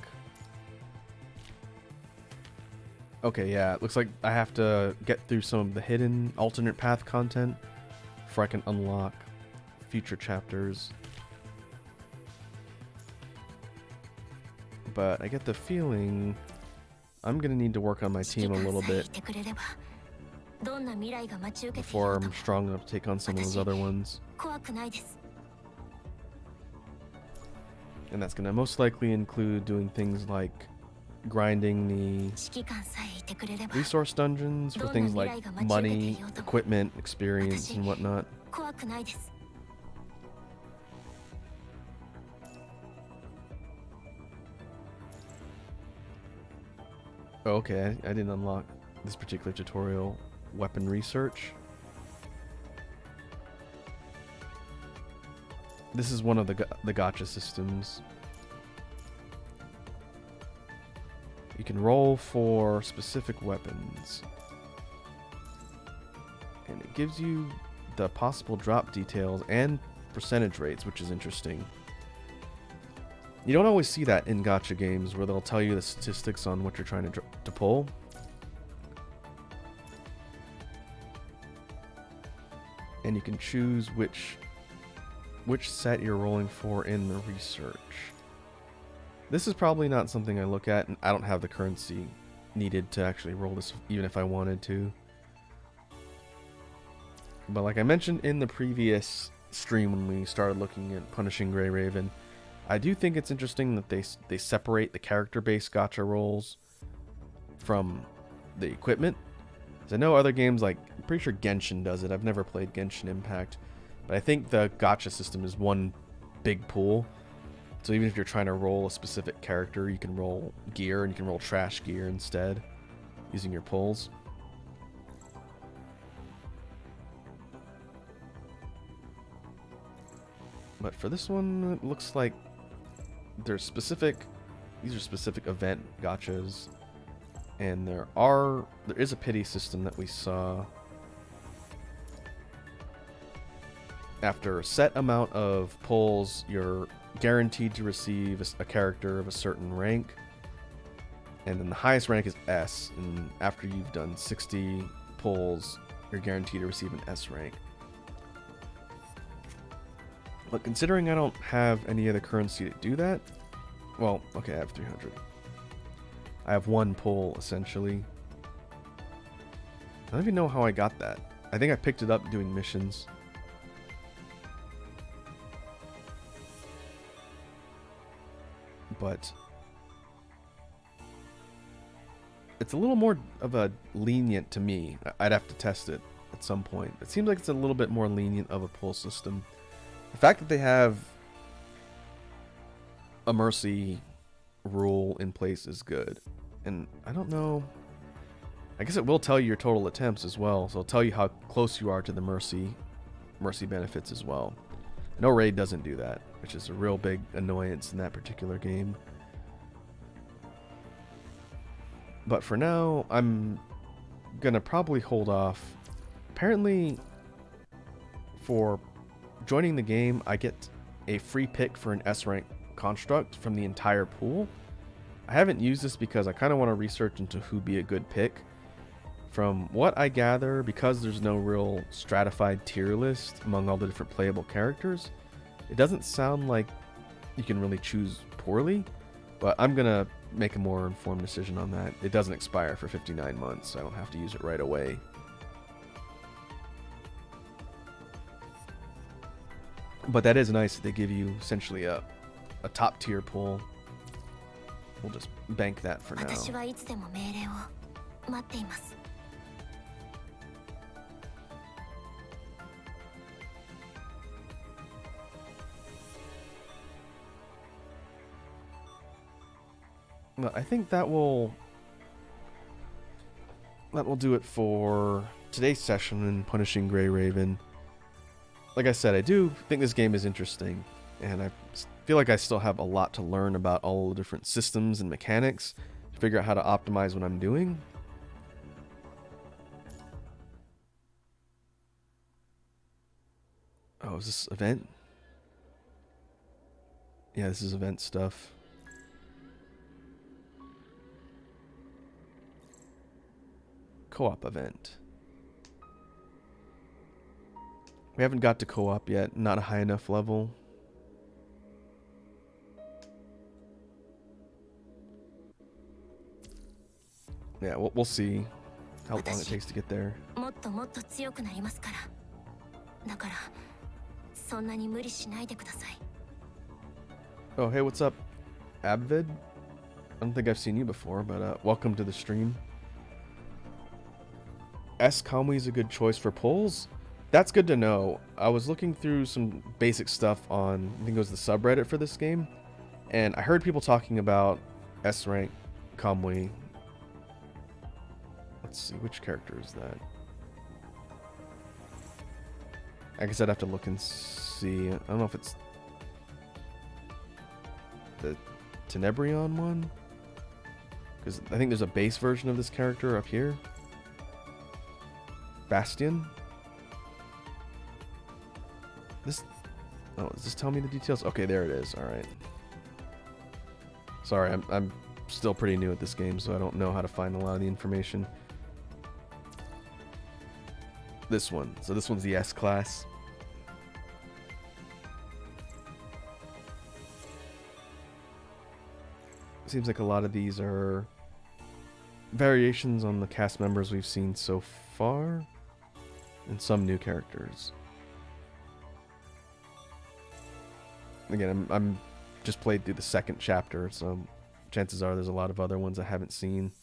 Okay, yeah, it looks like I have to get through some of the hidden alternate path content before I can unlock future chapters. But I get the feeling I'm gonna need to work on my team a little bit before I'm strong enough to take on some of those other ones. And that's going to most likely include doing things like grinding the resource dungeons for things like money, equipment, experience, and whatnot. Oh, okay, I didn't unlock this particular tutorial. Weapon research. This is one of the gacha systems. You can roll for specific weapons. And it gives you the possible drop details and percentage rates, which is interesting. You don't always see that in gacha games where they'll tell you the statistics on what you're trying to pull. And you can choose which set you're rolling for in the research. This is probably not something I look at, and I don't have the currency needed to actually roll this even if I wanted to. But like I mentioned in the previous stream when we started looking at Punishing Grey Raven, I do think it's interesting that they separate the character-based gacha rolls from the equipment. Because I know other games, like, I'm pretty sure Genshin does it. I've never played Genshin Impact. But I think the gacha system is one big pool. So even if you're trying to roll a specific character, you can roll gear, and you can roll trash gear instead using your pulls. But for this one, it looks like these are specific event gachas, and there is a pity system that we saw. After a set amount of pulls, you're guaranteed to receive a character of a certain rank, and then the highest rank is S, and after you've done 60 pulls, you're guaranteed to receive an S rank. But considering I don't have any other currency to do that, well, okay, I have 300. I have one pull, essentially. I don't even know how I got that. I think I picked it up doing missions. But it's a little more of a lenient to me. I'd have to test it at some point. It seems like it's a little bit more lenient of a pull system. The fact that they have a mercy rule in place is good. And I don't know. I guess it will tell you your total attempts as well. So it'll tell you how close you are to the mercy benefits as well. No raid doesn't do that, which is a real big annoyance in that particular game. But for now, I'm gonna probably hold off. Apparently, for joining the game, I get a free pick for an S rank construct from the entire pool. I haven't used this because I kind of want to research into who'd be a good pick. From what I gather, because there's no real stratified tier list among all the different playable characters, it doesn't sound like you can really choose poorly, but I'm gonna make a more informed decision on that. It doesn't expire for 59 months, so I don't have to use it right away. But that is nice that they give you essentially a top tier pull. We'll just bank that for now. Well, I think that will do it for today's session in Punishing Grey Raven. Like I said, I do think this game is interesting, and I feel like I still have a lot to learn about all the different systems and mechanics to figure out how to optimize what I'm doing. Oh, is this event? Yeah, this is event stuff. Co-op event. We haven't got to co-op yet, not a high enough level. Yeah, we'll see how long it takes to get there. Oh, hey, what's up, Abvid? I don't think I've seen you before, but welcome to the stream. S. Kamui is a good choice for pulls. That's good to know. I was looking through some basic stuff on, I think it was the subreddit for this game, and I heard people talking about S rank Kamui. Let's see, which character is that? I guess I'd have to look and see. I don't know if it's the Tenebrion one? Because I think there's a base version of this character up here. Bastion? This... Oh, does this tell me the details? Okay, there it is. Alright. Sorry, I'm still pretty new at this game, so I don't know how to find a lot of the information. This one. So this one's the S-Class. Seems like a lot of these are variations on the cast members we've seen so far, and some new characters. Again, I'm just played through the second chapter, so chances are there's a lot of other ones I haven't seen.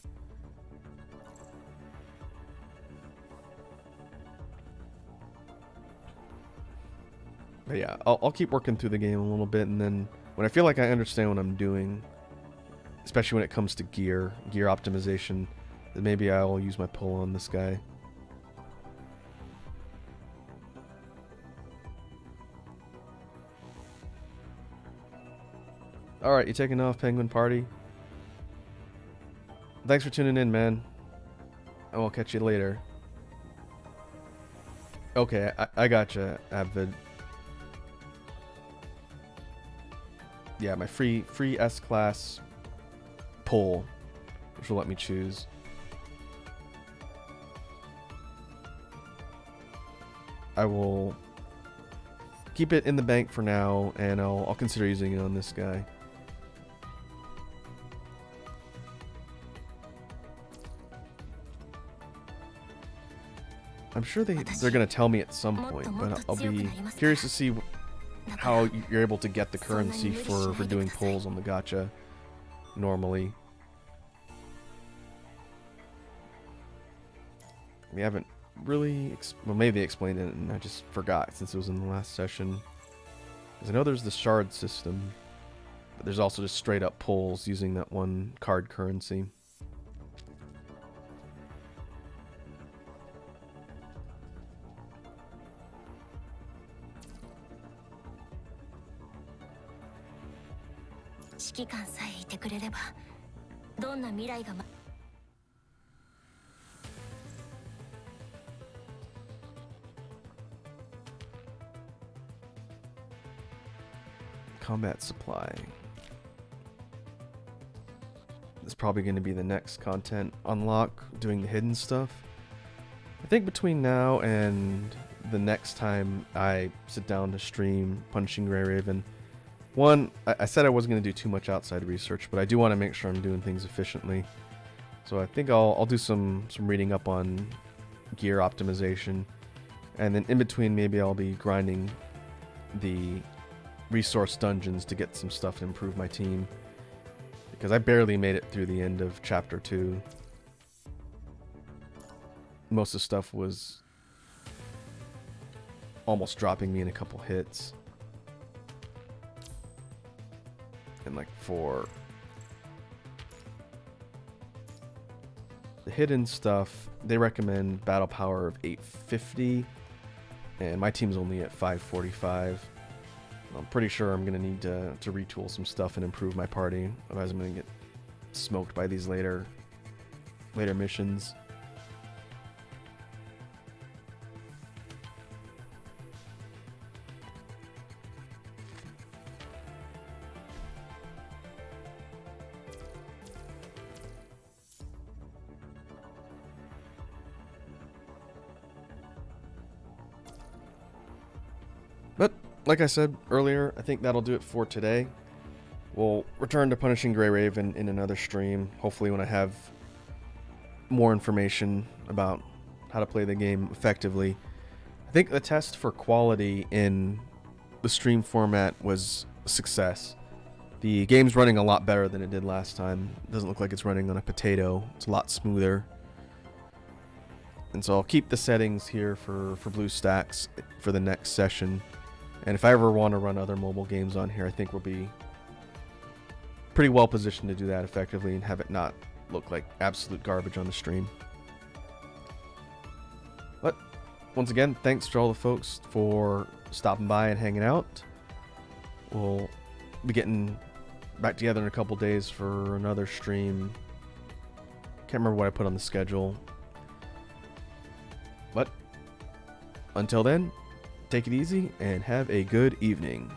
But yeah, I'll keep working through the game a little bit, and then when I feel like I understand what I'm doing, especially when it comes to gear optimization, then maybe I'll use my pull on this guy. Alright, you taking off, Penguin Party? Thanks for tuning in, man. I will catch you later. Okay, I gotcha, Avid. Yeah, my free S-Class pull, which will let me choose. I will keep it in the bank for now, and I'll consider using it on this guy. I'm sure they're going to tell me at some point, but I'll be curious to see how you're able to get the currency for doing pulls on the gacha normally. We haven't really... well, maybe they explained it and I just forgot since it was in the last session. Because I know there's the shard system, but there's also just straight up pulls using that one card currency. Combat supply. This is probably going to be the next content unlock, doing the hidden stuff. I think between now and the next time I sit down to stream Punishing Grey Raven, one, I said I wasn't going to do too much outside research, but I do want to make sure I'm doing things efficiently. So I think I'll do some reading up on gear optimization, and then in between maybe I'll be grinding the resource dungeons to get some stuff to improve my team, because I barely made it through the end of chapter 2. Most of the stuff was almost dropping me in a couple hits. And like for the hidden stuff, they recommend battle power of 850, and my team's only at 545. I'm pretty sure I'm gonna need to retool some stuff and improve my party, otherwise I'm gonna get smoked by these later missions. But like I said earlier, I think that'll do it for today. We'll return to Punishing Grey Raven in another stream, hopefully when I have more information about how to play the game effectively. I think the test for quality in the stream format was a success. The game's running a lot better than it did last time. It doesn't look like it's running on a potato. It's a lot smoother. And so I'll keep the settings here for BlueStacks for the next session. And if I ever want to run other mobile games on here, I think we'll be pretty well positioned to do that effectively and have it not look like absolute garbage on the stream. But once again, thanks to all the folks for stopping by and hanging out. We'll be getting back together in a couple days for another stream. Can't remember what I put on the schedule. But until then, take it easy and have a good evening.